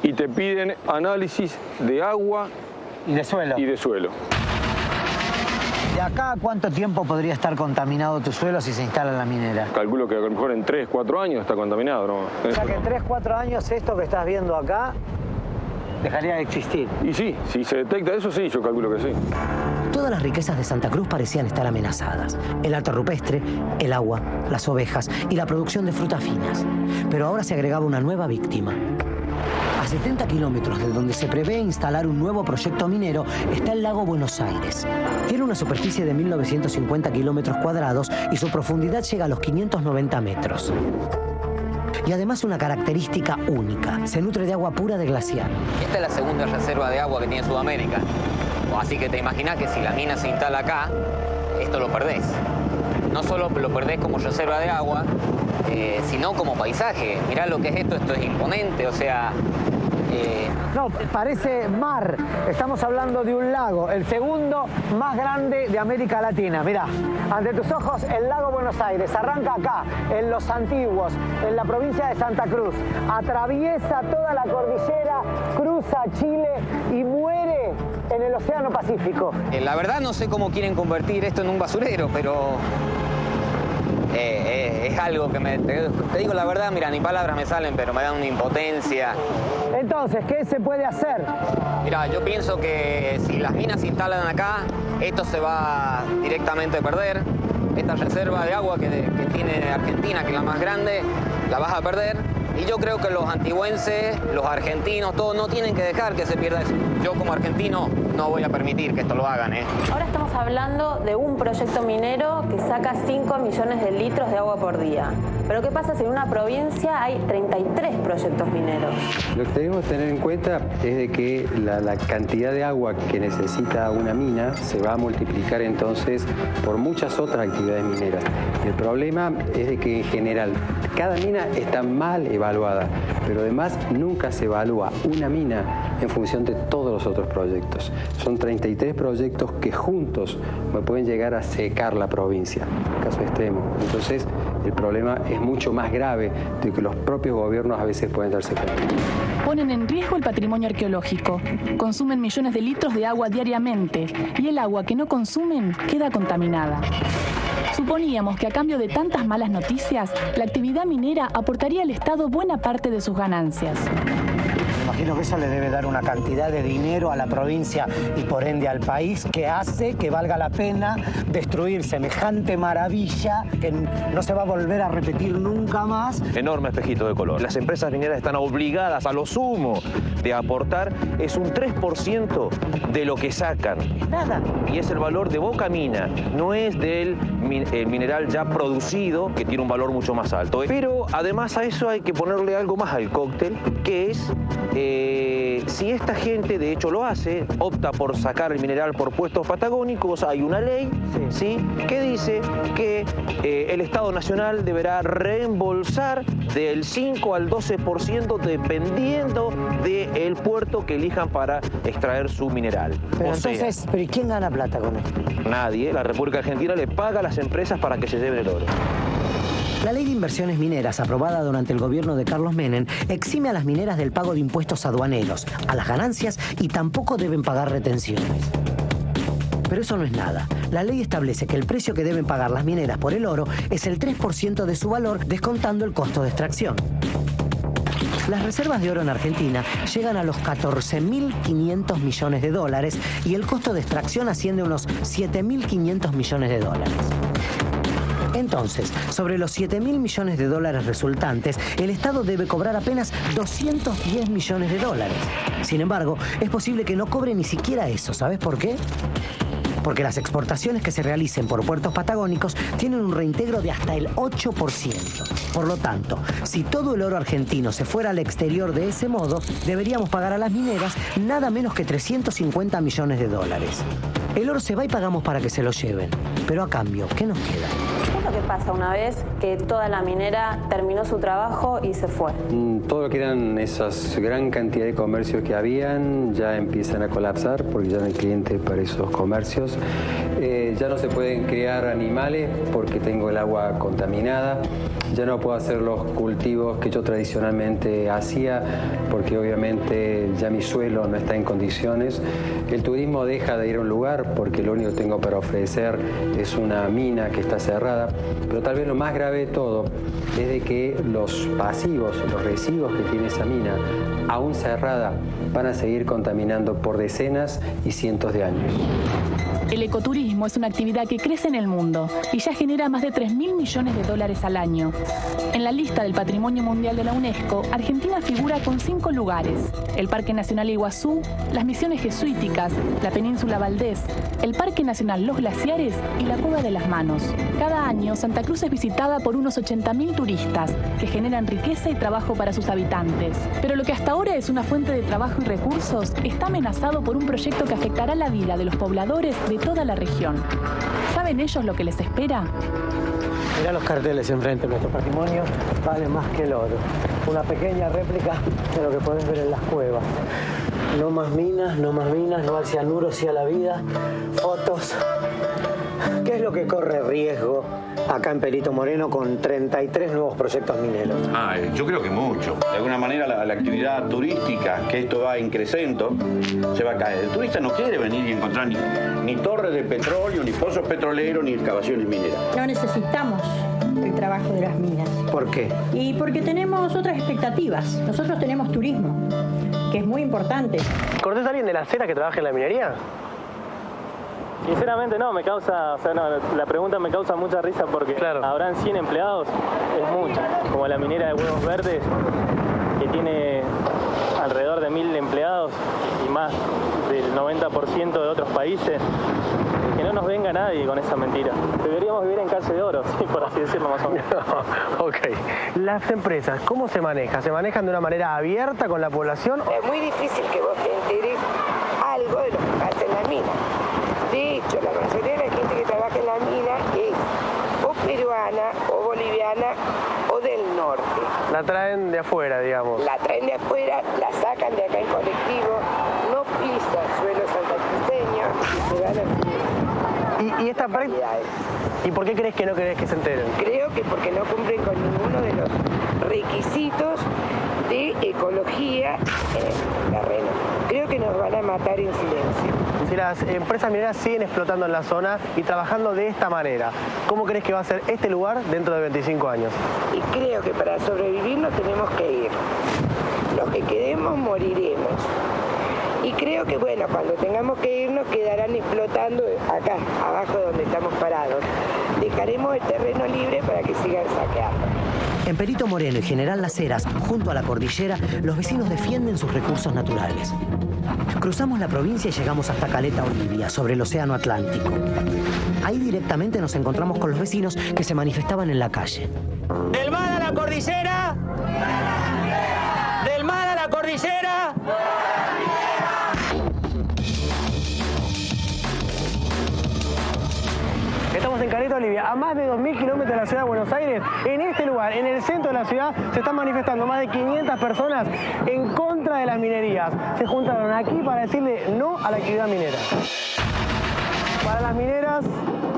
y te piden análisis de agua y de suelo. ¿De acá a cuánto tiempo podría estar contaminado tu suelo si se instala en la minera? Calculo que a lo mejor en 3, 4 años está contaminado, ¿no? O sea que en 3, 4 años esto que estás viendo acá dejaría de existir. Y sí, si se detecta eso, sí, yo calculo que sí. Todas las riquezas de Santa Cruz parecían estar amenazadas. El arte rupestre, el agua, las ovejas y la producción de frutas finas. Pero ahora se agregaba una nueva víctima. A 70 kilómetros de donde se prevé instalar un nuevo proyecto minero está el lago Buenos Aires. Tiene una superficie de 1.950 kilómetros cuadrados y su profundidad llega a los 590 metros. Y además una característica única. Se nutre de agua pura de glaciar. Esta es la segunda reserva de agua que tiene Sudamérica. Así que te imaginas que si la mina se instala acá, esto lo perdés. No solo lo perdés como reserva de agua, sino como paisaje. Mirá lo que es esto es imponente, o sea... No, parece mar. Estamos hablando de un lago, el segundo más grande de América Latina. Mirá, ante tus ojos el lago Buenos Aires. Arranca acá, en Los Antiguos, en la provincia de Santa Cruz. Atraviesa toda la cordillera, cruza Chile y muere en el Océano Pacífico. La verdad no sé cómo quieren convertir esto en un basurero, pero... es algo que te digo la verdad, mira, ni palabras me salen, pero me da una impotencia. Entonces, ¿qué se puede hacer? Mira, yo pienso que si las minas se instalan acá, esto se va directamente a perder. Esta reserva de agua que tiene Argentina, que es la más grande, la vas a perder. Y yo creo que los antigüenses, los argentinos, todos no tienen que dejar que se pierda eso. Yo como argentino no voy a permitir que esto lo hagan, Ahora estamos hablando de un proyecto minero que saca 5 millones de litros de agua por día. Pero ¿qué pasa si en una provincia hay 33 proyectos mineros? Lo que tenemos que tener en cuenta es de que la cantidad de agua que necesita una mina se va a multiplicar entonces por muchas otras actividades mineras. El problema es de que en general cada mina está mal evaluada, pero además nunca se evalúa una mina en función de todos los otros proyectos. Son 33 proyectos que juntos me pueden llegar a secar la provincia, caso extremo. Entonces el problema es mucho más grave de que los propios gobiernos a veces pueden darse cuenta. Ponen en riesgo el patrimonio arqueológico, consumen millones de litros de agua diariamente y el agua que no consumen queda contaminada. Suponíamos que a cambio de tantas malas noticias, la actividad minera aportaría al Estado buena parte de sus ganancias. Me imagino que eso le debe dar una cantidad de dinero a la provincia y por ende al país que hace que valga la pena destruir semejante maravilla que no se va a volver a repetir nunca más. Enorme espejito de color. Las empresas mineras están obligadas a lo sumo de aportar es un 3% de lo que sacan. Nada. Y es el valor de Boca Mina, no es del mineral ya producido, que tiene un valor mucho más alto. Pero además a eso hay que ponerle algo más al cóctel, que es si esta gente de hecho lo hace, opta por sacar el mineral por puestos patagónicos, hay una ley ¿sí? Que dice que el Estado Nacional deberá reembolsar del 5 al 12% dependiendo del puerto que elijan para extraer su mineral. Pero entonces, ¿pero quién gana plata con esto? Nadie. La República Argentina le paga a las empresas para que se lleven el oro. La ley de inversiones mineras, aprobada durante el gobierno de Carlos Menem, exime a las mineras del pago de impuestos aduaneros, a las ganancias y tampoco deben pagar retenciones. Pero eso no es nada. La ley establece que el precio que deben pagar las mineras por el oro es el 3% de su valor, descontando el costo de extracción. Las reservas de oro en Argentina llegan a los 14.500 millones de dólares y el costo de extracción asciende a unos 7.500 millones de dólares. Entonces, sobre los 7.000 millones de dólares resultantes, el Estado debe cobrar apenas 210 millones de dólares. Sin embargo, es posible que no cobre ni siquiera eso. ¿Sabes por qué? Porque las exportaciones que se realicen por puertos patagónicos tienen un reintegro de hasta el 8%. Por lo tanto, si todo el oro argentino se fuera al exterior de ese modo, deberíamos pagar a las mineras nada menos que 350 millones de dólares. El oro se va y pagamos para que se lo lleven. Pero a cambio, ¿qué nos queda? ¿Qué es lo que pasa una vez que toda la minera terminó su trabajo y se fue? Todo lo que eran esas gran cantidad de comercios que habían ya empiezan a colapsar porque ya no hay cliente para esos comercios. Ya no se pueden criar animales porque tengo el agua contaminada. ya no puedo hacer los cultivos que yo tradicionalmente hacía porque obviamente ya mi suelo no está en condiciones. El turismo deja de ir a un lugar porque lo único que tengo para ofrecer es una mina que está cerrada, pero tal vez lo más grave de todo es de que los pasivos, los residuos que tiene esa mina, aún cerrada, van a seguir contaminando por decenas y cientos de años. El ecoturismo es una actividad que crece en el mundo y ya genera más de 3.000 millones de dólares al año. En la lista del Patrimonio Mundial de la UNESCO, Argentina figura con 5 lugares: el Parque Nacional Iguazú, las Misiones Jesuíticas, la Península Valdés, el Parque Nacional Los Glaciares y la Cueva de las Manos. Cada año, Santa Cruz es visitada por unos 80.000 turistas que generan riqueza y trabajo para sus habitantes. Pero lo que hasta ahora es una fuente de trabajo y recursos está amenazado por un proyecto que afectará la vida de los pobladores de toda la región. ¿Saben ellos lo que les espera? Mirá los carteles enfrente. Nuestro patrimonio vale más que el oro. Una pequeña réplica de lo que podés ver en las cuevas. No más minas, no más minas, no al cianuro, sí a la vida. Fotos. ¿Qué es lo que corre riesgo acá en Perito Moreno con 33 nuevos proyectos mineros? Yo creo que mucho. De alguna manera la actividad turística, que esto va en crecimiento, se va a caer. El turista no quiere venir y encontrar ni torres de petróleo, ni pozos petroleros, ni excavaciones mineras. No necesitamos el trabajo de las minas. ¿Por qué? Y porque tenemos otras expectativas. Nosotros tenemos turismo, que es muy importante. ¿Conoces a alguien de la acera que trabaja en la minería? Sinceramente no, la pregunta me causa mucha risa porque habrán 100 empleados, es mucho. Como la minera de Huevos Verdes, que tiene alrededor de 1.000 empleados y más del 90% de otros países. Que no nos venga nadie con esa mentira. Deberíamos vivir en cárcel de oro, sí, por así decirlo más o menos. Ok. Las empresas, ¿cómo se manejan? ¿Se manejan de una manera abierta con la población? Es muy difícil que vos te enteres algo de lo que pasa en la mina. De hecho, la mayoría de la gente que trabaja en la mina es o peruana, o boliviana, o del norte. La traen de afuera, digamos. La traen de afuera, la sacan de acá en colectivo, no pisa suelo santacruceño y se van a... ¿Y esta práctica? ¿Y por qué crees que no querés que se enteren? Creo que porque no cumplen con ninguno de los requisitos de ecología en el terreno. Creo que nos van a matar en silencio. Si las empresas mineras siguen explotando en la zona y trabajando de esta manera, ¿cómo crees que va a ser este lugar dentro de 25 años? Y creo que para sobrevivir nos tenemos que ir. Los que quedemos moriremos. Y creo que, bueno, cuando tengamos que irnos quedarán explotando acá, abajo donde estamos parados. Dejaremos el terreno libre para que sigan saqueando. En Perito Moreno y General Las Heras, junto a la cordillera, los vecinos defienden sus recursos naturales. Cruzamos la provincia y llegamos hasta Caleta Olivia, sobre el Océano Atlántico. Ahí directamente nos encontramos con los vecinos que se manifestaban en la calle. ¡Del mar a la cordillera! ¡Del mar a la cordillera! Estamos en Caleta Olivia, a más de 2.000 kilómetros de la ciudad de Buenos Aires. En este lugar, en el centro de la ciudad, se están manifestando más de 500 personas en contra de las minerías. Se juntaron aquí para decirle no a la actividad minera. Para las mineras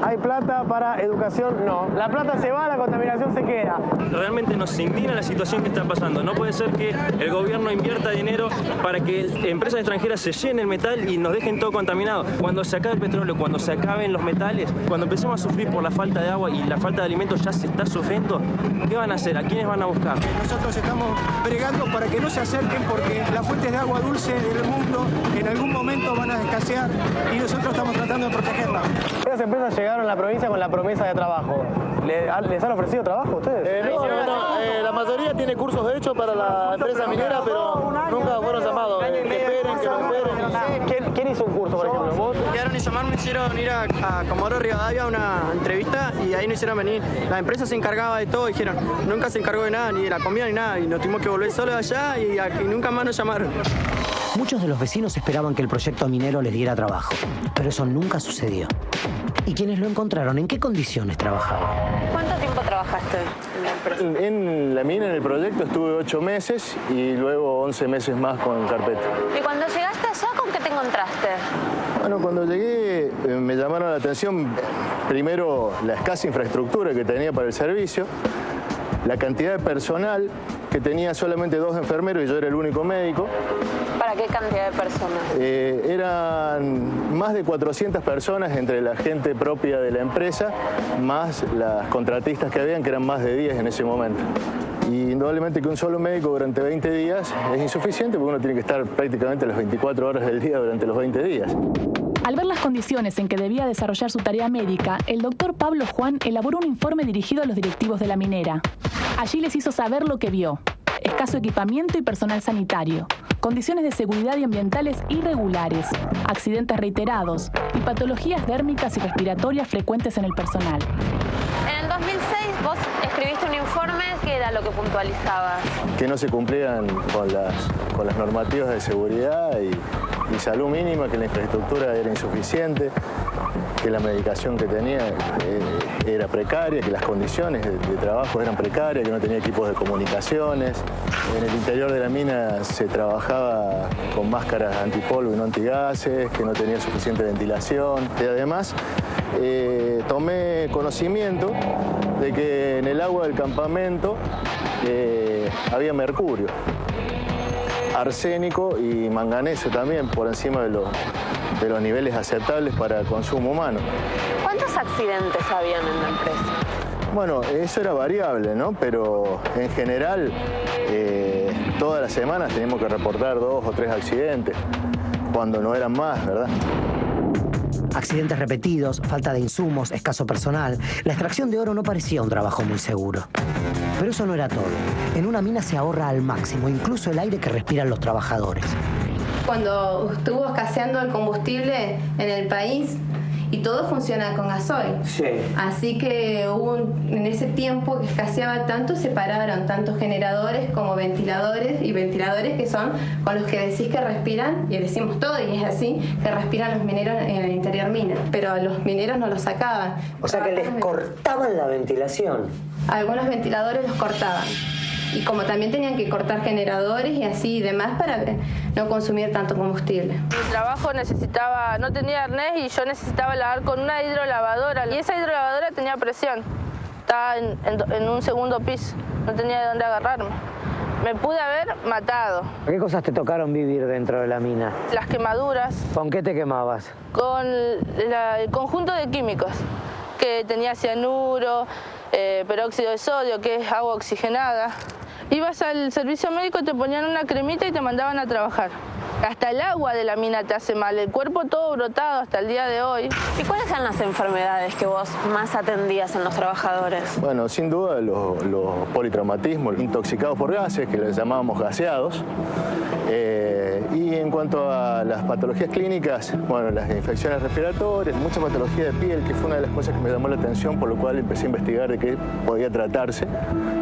hay plata, para educación no. La plata se va, la contaminación se queda. Realmente nos indigna la situación que está pasando. No puede ser que el gobierno invierta dinero para que empresas extranjeras se llenen el metal y nos dejen todo contaminado. Cuando se acabe el petróleo, cuando se acaben los metales, cuando empecemos a sufrir por la falta de agua y la falta de alimentos ya se está sufriendo, ¿qué van a hacer? ¿A quiénes van a buscar? Nosotros estamos bregando para que no se acerquen porque las fuentes de agua dulce del mundo en algún momento van a escasear y nosotros estamos tratando de protegerla. Las empresas llegaron a la provincia con la promesa de trabajo. ¿Les han ofrecido trabajo a ustedes? La mayoría tiene cursos de hecho para la empresa minera, pero nunca fueron llamados. Que esperen, que no esperen. ¿Quién hizo un curso, por ejemplo? ¿Vos? Quedaron y llamaron, me hicieron ir a Comodoro Rivadavia a una entrevista y ahí nos hicieron venir. La empresa se encargaba de todo, dijeron. Nunca se encargó de nada, ni de la comida ni nada. Y nos tuvimos que volver solos allá y nunca más nos llamaron. Muchos de los vecinos esperaban que el proyecto minero les diera trabajo, pero eso nunca sucedió. ¿Y quienes lo encontraron, en qué condiciones trabajaban? ¿Cuánto tiempo trabajaste en la empresa? En la mina, en el proyecto, estuve 8 meses y luego 11 meses más con carpeta. ¿Y cuando llegaste allá, con qué te encontraste? Bueno, cuando llegué me llamaron la atención primero la escasa infraestructura que tenía para el servicio la cantidad de personal, que tenía solamente 2 enfermeros y yo era el único médico. ¿Para qué cantidad de personas? Eran más de 400 personas entre la gente propia de la empresa, más las contratistas que habían, que eran más de 10 en ese momento. Y indudablemente que un solo médico durante 20 días es insuficiente, porque uno tiene que estar prácticamente las 24 horas del día durante los 20 días. Al ver las condiciones en que debía desarrollar su tarea médica, el doctor Pablo Juan elaboró un informe dirigido a los directivos de la minera. Allí les hizo saber lo que vio: escaso equipamiento y personal sanitario, condiciones de seguridad y ambientales irregulares, accidentes reiterados y patologías dérmicas y respiratorias frecuentes en el personal. En el 2006 vos escribiste un informe que era lo que puntualizabas. Que no se cumplían con las normativas de seguridad y salud mínima, que la infraestructura era insuficiente, que la medicación que tenía era precaria, que las condiciones de trabajo eran precarias, que no tenía equipos de comunicaciones. En el interior de la mina se trabajaba con máscaras antipolvo y no antigases, que no tenía suficiente ventilación. Y además, tomé conocimiento de que en el agua del campamento había mercurio, arsénico y manganeso también, por encima de los niveles aceptables para el consumo humano. ¿Cuántos accidentes habían en la empresa? Bueno, eso era variable, ¿no? Pero en general, todas las semanas teníamos que reportar 2 o 3 accidentes, cuando no eran más, ¿verdad? Accidentes repetidos, falta de insumos, escaso personal. La extracción de oro no parecía un trabajo muy seguro. Pero eso no era todo. En una mina se ahorra al máximo, incluso el aire que respiran los trabajadores. Cuando estuvo escaseando el combustible en el país y todo funciona con gasoil. Sí. Así que en ese tiempo que escaseaba tanto, se pararon tanto generadores como ventiladores, y ventiladores que son con los que decís que respiran, y decimos todo, y es así, que respiran los mineros en el interior mina. Pero a los mineros no los sacaban. O sea que les cortaban la ventilación. Algunos ventiladores los cortaban. Y como también tenían que cortar generadores y así y demás para no consumir tanto combustible. Mi trabajo no tenía arnés y yo necesitaba lavar con una hidrolavadora. Y esa hidrolavadora tenía presión. Estaba en un segundo piso. No tenía de dónde agarrarme. Me pude haber matado. ¿Qué cosas te tocaron vivir dentro de la mina? Las quemaduras. ¿Con qué te quemabas? Con el conjunto de químicos, que tenía cianuro, peróxido de sodio, que es agua oxigenada. Ibas al servicio médico, te ponían una cremita y te mandaban a trabajar. Hasta el agua de la mina te hace mal, el cuerpo todo brotado hasta el día de hoy. ¿Y cuáles eran las enfermedades que vos más atendías en los trabajadores? Bueno, sin duda los politraumatismos, intoxicados por gases, que les llamábamos gaseados. Y en cuanto a las patologías clínicas, bueno, las infecciones respiratorias, mucha patología de piel, que fue una de las cosas que me llamó la atención, por lo cual empecé a investigar de qué podía tratarse.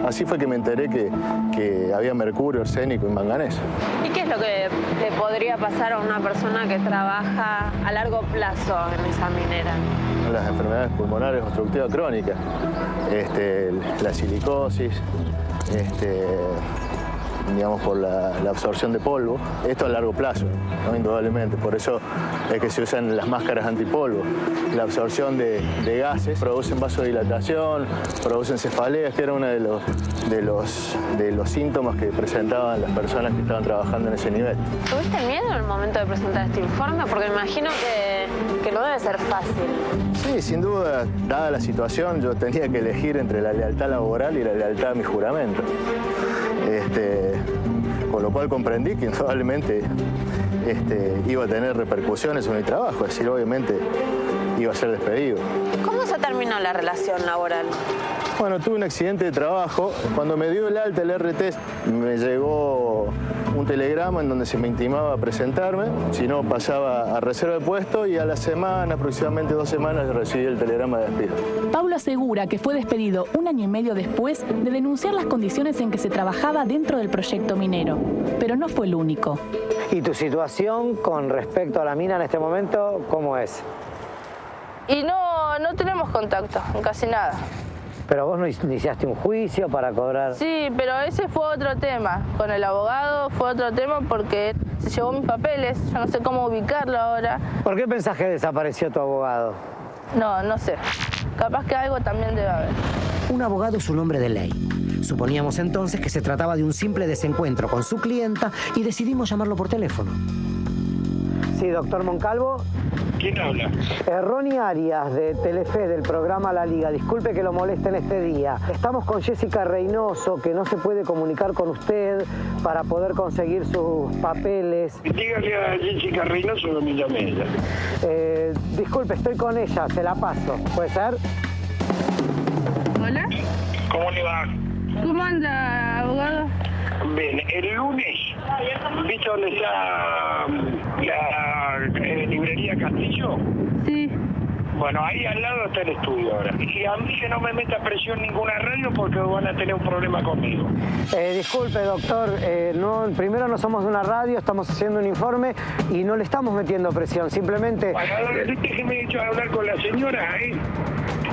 Así fue que me enteré que había mercurio, arsénico y manganeso. ¿Y qué es lo que le podría pasar a una persona que trabaja a largo plazo en esa minera? Las enfermedades pulmonares obstructivas crónicas, la silicosis, digamos, por la absorción de polvo. Esto a largo plazo, ¿no? Indudablemente. Por eso es que se usan las máscaras antipolvo. La absorción de gases producen vasodilatación, producen cefaleas, que era uno de los síntomas que presentaban las personas que estaban trabajando en ese nivel. ¿Tuviste miedo en el momento de presentar este informe? Porque me imagino que no debe ser fácil. Sí, sin duda, dada la situación, yo tenía que elegir entre la lealtad laboral y la lealtad a mi juramento. Con lo cual comprendí que indudablemente iba a tener repercusiones en mi trabajo, es decir, obviamente iba a ser despedido. ¿Cómo se terminó la relación laboral? Bueno, tuve un accidente de trabajo. Cuando me dio el alta el RT, me llegó un telegrama en donde se me intimaba a presentarme, si no pasaba a reserva de puesto, y a la semana, aproximadamente 2 semanas, recibí el telegrama de despido. Pablo asegura que fue despedido 1 año y medio después de denunciar las condiciones en que se trabajaba dentro del proyecto minero, pero no fue el único. ¿Y tu situación con respecto a la mina en este momento, cómo es? Y no tenemos contacto, casi nada. Pero vos no iniciaste un juicio para cobrar... Sí, pero ese fue otro tema. Con el abogado fue otro tema porque se llevó mis papeles. Yo no sé cómo ubicarlo ahora. ¿Por qué pensás que desapareció tu abogado? No sé. Capaz que algo también debe haber. Un abogado es un hombre de ley. Suponíamos entonces que se trataba de un simple desencuentro con su clienta y decidimos llamarlo por teléfono. Sí, doctor Moncalvo. ¿Quién habla? Ronnie Arias, de Telefe, del programa La Liga. Disculpe que lo moleste en este día. Estamos con Jessica Reynoso, que no se puede comunicar con usted para poder conseguir sus papeles. Dígale a Jessica Reynoso que me llame ella. Disculpe, estoy con ella, se la paso. ¿Puede ser? Hola. ¿Cómo le va? ¿Cómo anda, abogado? Bien, el lunes, ¿viste dónde está la librería Castillo? Sí. Bueno, ahí al lado está el estudio ahora. Y a mí que no me meta presión ninguna radio porque van a tener un problema conmigo. Disculpe, doctor, primero no somos de una radio, estamos haciendo un informe y no le estamos metiendo presión, simplemente... Bueno, déjeme hablar con la señora, ¿eh?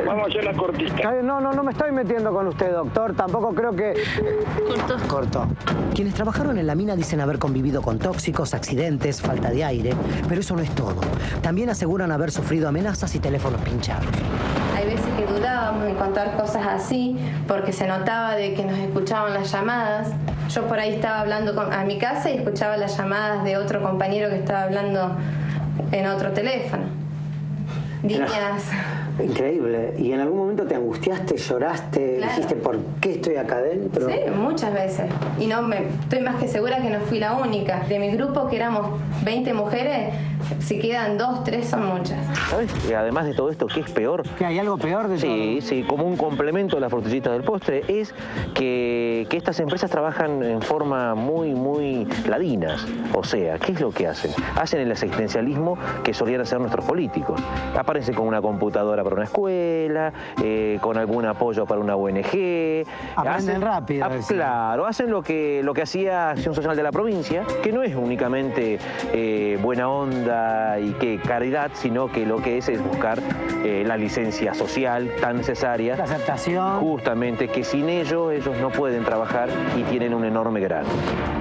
Vamos a hacer la cortita. No me estoy metiendo con usted, doctor, tampoco creo que... Cortó. Quienes trabajaron en la mina dicen haber convivido con tóxicos, accidentes, falta de aire, pero eso no es todo. También aseguran haber sufrido amenazas y teléfonos pinchados. Hay veces que dudábamos en contar cosas así porque se notaba de que nos escuchaban las llamadas. Yo por ahí estaba hablando a mi casa y escuchaba las llamadas de otro compañero que estaba hablando en otro teléfono. Líneas... Increíble. ¿Y en algún momento te angustiaste, lloraste, Claro. dijiste por qué estoy acá adentro? Sí, muchas veces. Y estoy más que segura que no fui la única. De mi grupo, que éramos 20 mujeres, si quedan 2, 3 son muchas. ¿Sabes? Además de todo esto, ¿qué es peor? ¿Que hay algo peor de todo? Sí, como un complemento a las frutillitas del postre, es que estas empresas trabajan en forma muy ladinas. O sea, ¿qué es lo que hacen? Hacen el asistencialismo que solían hacer nuestros políticos. Aparecen con una computadora para una escuela, con algún apoyo para una ONG. Aprenden rápido. Claro, hacen lo que hacía Acción Social de la provincia, que no es únicamente buena onda y que caridad, sino que lo que es buscar la licencia social tan necesaria. La aceptación. Justamente, que sin ellos no pueden trabajar y tienen un enorme grano.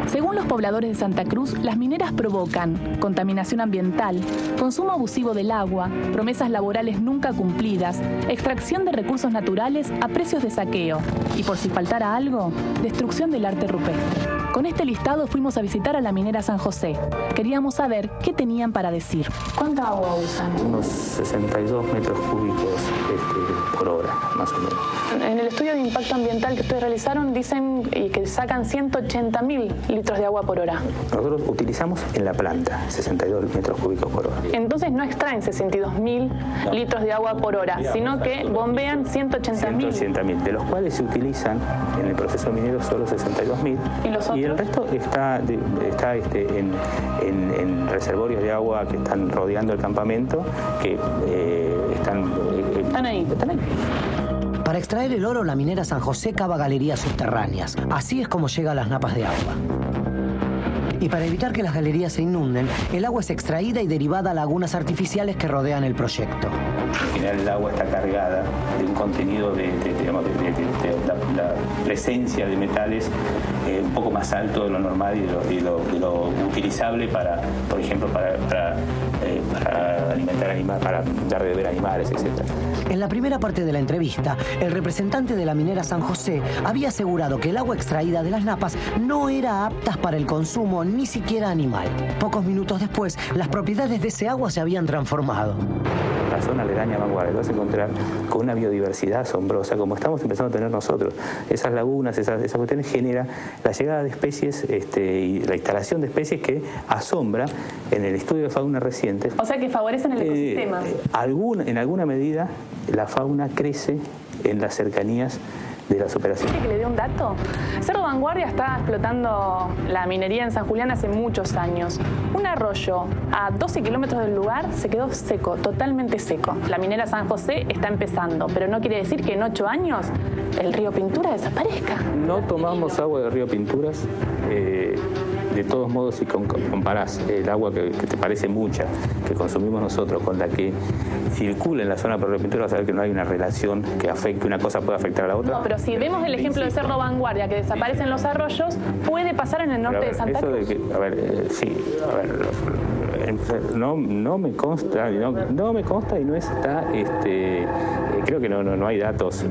Según los pobladores de Santa Cruz, las mineras provocan contaminación ambiental, consumo abusivo del agua, promesas laborales nunca cumplidas, extracción de recursos naturales a precios de saqueo y, por si faltara algo, destrucción del arte rupestre. Con este listado fuimos a visitar a la minera San José. Queríamos saber qué tenían para decir. ¿Cuánta agua usan? Unos 62 metros cúbicos por hora, más o menos. En el estudio de impacto ambiental que ustedes realizaron dicen que sacan 180.000 litros de agua por hora. Nosotros utilizamos en la planta 62 metros cúbicos por hora. Entonces no extraen 62.000 litros de agua por hora, sino que bombean 180.000. 180.000, de los cuales se utilizan en el proceso minero solo 62.000. ¿Y los otros? Y el resto está en reservorios de agua que están rodeando el campamento, que están ahí. Para extraer el oro, la minera San José cava galerías subterráneas. Así es como llega a las napas de agua. Y para evitar que las galerías se inunden, el agua es extraída y derivada a lagunas artificiales que rodean el proyecto. En general el agua está cargada de un contenido de la presencia de metales un poco más alto de lo normal y de lo utilizable para, por ejemplo, para alimentar animales, para dar de beber animales, etc. En la primera parte de la entrevista, el representante de la minera San José había asegurado que el agua extraída de las napas no era apta para el consumo ni siquiera animal. Pocos minutos después, las propiedades de ese agua se habían transformado. La zona aledaña a Vanguardia vas a encontrar con una biodiversidad asombrosa, como estamos empezando a tener nosotros. Esas lagunas, esas cuestiones genera la llegada de especies y la instalación de especies que asombra en el estudio de fauna reciente. O sea que favorecen el ecosistema. En alguna medida la fauna crece en las cercanías de las operaciones. ¿Quiere que le dé un dato? Cerro Vanguardia está explotando la minería en San Julián hace muchos años. Un arroyo a 12 kilómetros del lugar se quedó seco, totalmente seco. La minera San José está empezando, pero no quiere decir que en 8 años el río Pintura desaparezca. No tomamos agua del río Pinturas. De todos modos, si comparás el agua que te parece mucha, que consumimos nosotros, con la que circula en la zona por el Pintura, vas a ver que no hay una relación que afecte, una cosa puede afectar a la otra. No, pero si vemos el ejemplo de Cerro Vanguardia, que desaparecen los arroyos, puede pasar en el norte de Santa Cruz. No me consta, no me consta y no está, creo que no hay datos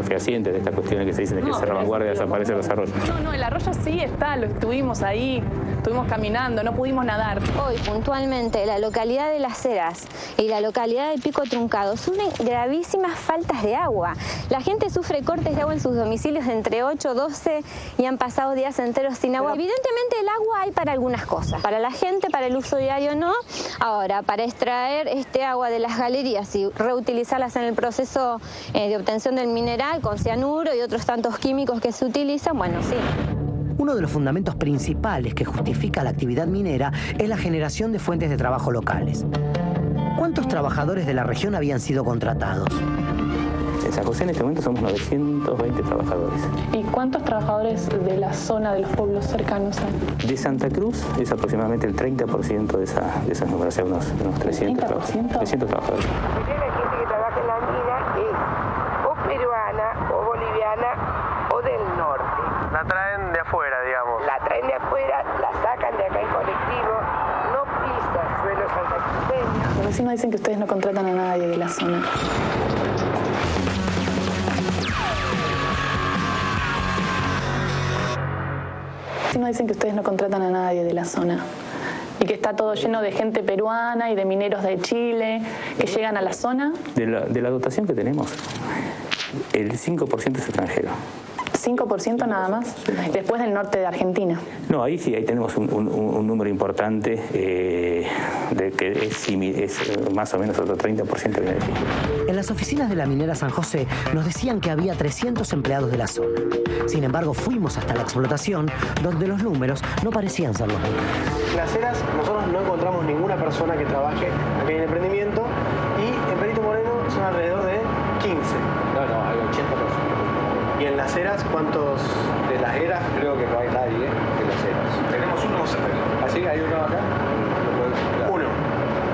fehacientes de estas cuestiones que se dicen de que Cerro Vanguardia desaparece los arroyos. No, el arroyo sí está, lo estuvimos ahí, estuvimos caminando, no pudimos nadar. Hoy, puntualmente, la localidad de Las Heras y la localidad de Pico Truncado sufren gravísimas faltas de agua. La gente sufre cortes de agua en sus domicilios de entre 8, 12 y han pasado días enteros sin agua. Evidentemente el agua hay para algunas cosas, para la gente, para el uso diario no. Ahora, para extraer este agua de las galerías y reutilizarlas en el proceso de obtención del mineral con cianuro y otros tantos químicos que se utilizan, bueno, sí. Uno de los fundamentos principales que justifica la actividad minera es la generación de fuentes de trabajo locales. ¿Cuántos trabajadores de la región habían sido contratados? En San José en este momento somos 920 trabajadores. ¿Y cuántos trabajadores de la zona de los pueblos cercanos hay? De Santa Cruz es aproximadamente el 30% de esas números, o sea, unos 300 trabajadores. La gente que trabaja en la mina es o peruana, o boliviana, o del norte. La traen de afuera, digamos. La traen de afuera, la sacan de acá en colectivo, no pisa suelo santacruceño. Los vecinos dicen que ustedes no contratan a nadie de la zona. Los vecinos dicen que ustedes no contratan a nadie de la zona y que está todo lleno de gente peruana y de mineros de Chile que llegan a la zona. De la dotación que tenemos, el 5% es extranjero. ¿5% nada más? Después del norte de Argentina. No, ahí sí, ahí tenemos un número importante de que es más o menos otro 30% que viene de Chile. En las oficinas de la minera San José nos decían que había 300 empleados de la zona. Sin embargo, fuimos hasta la explotación, donde los números no parecían ser los mismos. En Las Heras nosotros no encontramos ninguna persona que trabaje aquí en el emprendimiento y en Perito Moreno son alrededor de 15. No, hay 80 personas. ¿Y en Las Heras cuántos? De Las Heras creo que no hay nadie de Las Heras. Tenemos uno. ¿Así? ¿Hay uno acá? Uno.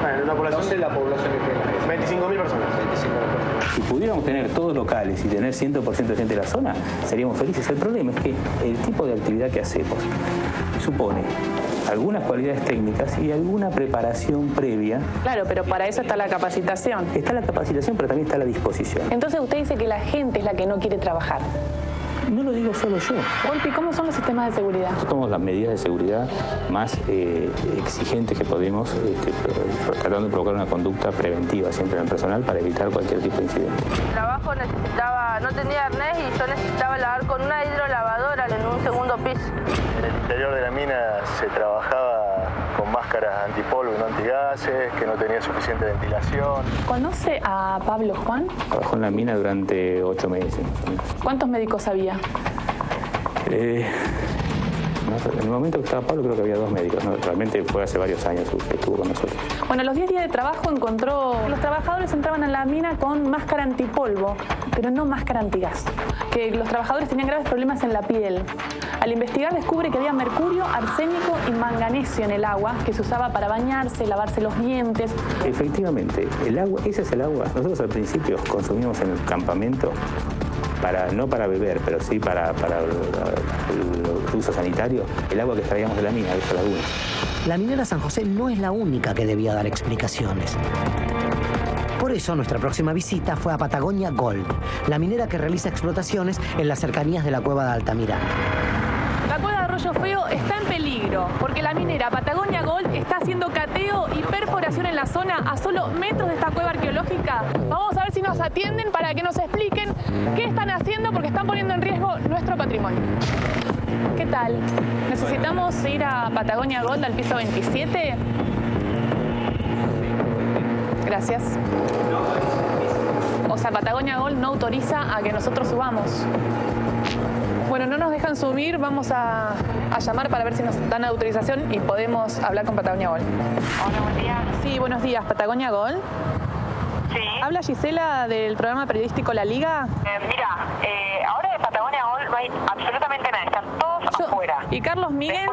Bueno, una población. ¿Dónde es la población que tiene Las Heras? 25.000 personas. 25.000 personas. Si pudiéramos tener todos locales y tener 100% de gente de la zona, seríamos felices. El problema es que el tipo de actividad que hacemos supone algunas cualidades técnicas y alguna preparación previa. Claro, pero para eso está la capacitación. Está la capacitación, pero también está la disposición. Entonces usted dice que la gente es la que no quiere trabajar. No lo digo solo yo. Golpi, ¿cómo son los sistemas de seguridad? Tomamos las medidas de seguridad más exigentes que podemos, tratando de provocar una conducta preventiva siempre en el personal para evitar cualquier tipo de incidente. El trabajo no tenía arnés y yo necesitaba lavar con una hidrolavadora en un segundo piso. En el interior de la mina se trabajaba con máscaras antipolvo y no antigases, que no tenía suficiente ventilación. ¿Conoce a Pablo Juan? Trabajó en la mina durante 8 meses. ¿Cuántos médicos había? En el momento que estaba Pablo creo que había 2 médicos, ¿no? Realmente fue hace varios años que estuvo con nosotros. Bueno, los 10 días de trabajo encontró... Los trabajadores entraban a la mina con máscara antipolvo, pero no máscara antigas. Que los trabajadores tenían graves problemas en la piel. Al investigar descubre que había mercurio, arsénico y manganesio en el agua que se usaba para bañarse, lavarse los dientes. Efectivamente, el agua, ese es el agua. Nosotros al principio consumimos en el campamento, no para beber, pero sí para el uso sanitario, el agua que extraíamos de la mina, de esta laguna. La minera San José no es la única que debía dar explicaciones. Por eso nuestra próxima visita fue a Patagonia Gold, la minera que realiza explotaciones en las cercanías de la cueva de Altamirano. La cueva de Arroyo Feo está en peligro porque la minera Patagonia Gold está haciendo cateo y perforación en la zona a solo metros de esta cueva arqueológica. Vamos a ver si nos atienden para que nos expliquen qué están haciendo porque están poniendo en riesgo nuestro patrimonio. ¿Qué tal? ¿Necesitamos ir a Patagonia Gold al piso 27? Gracias. O sea, Patagonia Gold no autoriza a que nosotros subamos. Bueno, no nos dejan subir, vamos a llamar para ver si nos dan autorización y podemos hablar con Patagonia Gold. Hola, buen día. Sí, buenos días, Patagonia Gold. Sí. ¿Habla Gisela del programa periodístico La Liga? Mira, ahora de Patagonia Gold no hay absolutamente nada, están todos afuera. ¿Y Carlos Míguez?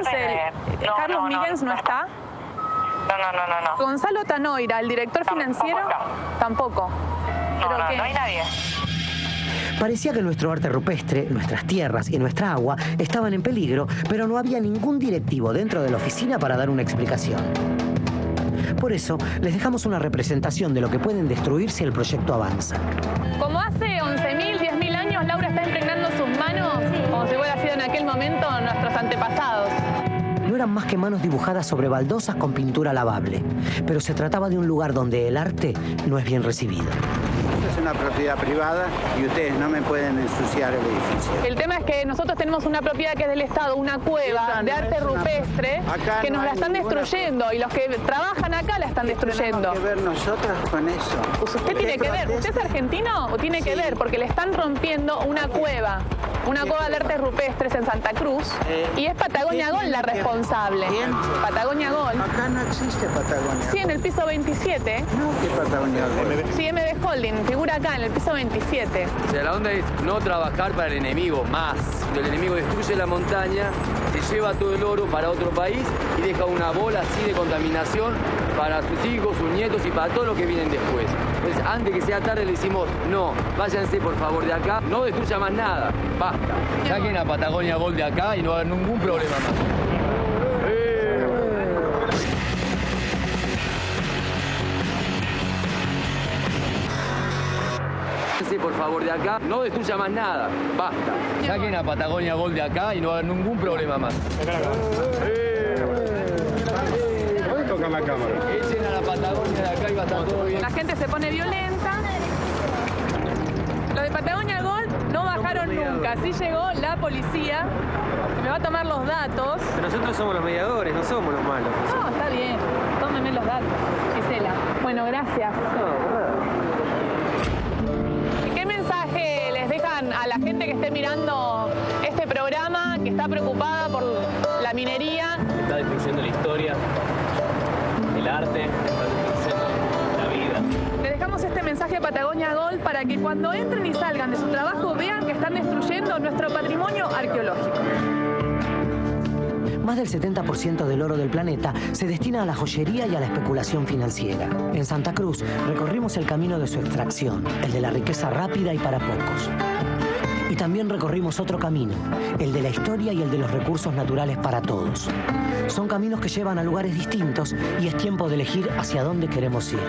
¿Carlos Míguez no está? No. ¿Gonzalo Tanoira, el director financiero? Tampoco. No hay nadie. Parecía que nuestro arte rupestre, nuestras tierras y nuestra agua estaban en peligro, pero no había ningún directivo dentro de la oficina para dar una explicación. Por eso, les dejamos una representación de lo que pueden destruir si el proyecto avanza. Como hace 11.000, 10.000 años, Laura está impregnando sus manos como si hubiera sido en aquel momento nuestros antepasados. No eran más que manos dibujadas sobre baldosas con pintura lavable, pero se trataba de un lugar donde el arte no es bien recibido. Es una propiedad privada y ustedes no me pueden ensuciar el edificio. El tema es que nosotros tenemos una propiedad que es del Estado, una cueva de arte rupestre, que nos la están destruyendo y los que trabajan acá la están destruyendo. ¿Qué tenemos que ver nosotros con eso? Pues usted tiene que ver, ¿usted es argentino o tiene que ver? Porque le están rompiendo una cueva de arte rupestres en Santa Cruz y es Patagonia Gold la responsable. ¿Quién? Patagonia Gold. Acá no existe Patagonia. Sí, en el piso 27. No, ¿qué Patagonia Gold? Sí, MB Holding, figura acá en el piso 27. O sea, la onda es no trabajar para el enemigo más. El enemigo destruye la montaña, se lleva todo el oro para otro país y deja una bola así de contaminación para sus hijos, sus nietos y para todos los que vienen después. Entonces, antes que sea tarde le decimos, no, váyanse por favor de acá, no destruya más nada, basta. Saquen a Patagonia Gold de acá y no va a haber ningún problema más. Por favor de acá, no destruya más nada, basta. Saquen a Patagonia Gold de acá y no va a haber ningún problema más. Toca la cámara. Echen a la Patagonia de acá y va a estar todo bien. La gente se pone violenta. Los de Patagonia Gold no bajaron nunca. Sí llegó la policía, que me va a tomar los datos. Pero nosotros somos los mediadores, no somos los malos. No, está bien. Tómenme los datos, Gisela. Bueno, gracias. ¿Qué mensaje les dejan a la gente que esté mirando este programa, que está preocupada por la minería? Está destruyendo la historia, el arte, está destruyendo la vida. Le dejamos este mensaje a Patagonia Gold para que cuando entren y salgan de su trabajo vean que están destruyendo nuestro patrimonio arqueológico. Más del 70% del oro del planeta se destina a la joyería y a la especulación financiera. En Santa Cruz recorrimos el camino de su extracción, el de la riqueza rápida y para pocos. Y también recorrimos otro camino, el de la historia y el de los recursos naturales para todos. Son caminos que llevan a lugares distintos y es tiempo de elegir hacia dónde queremos ir.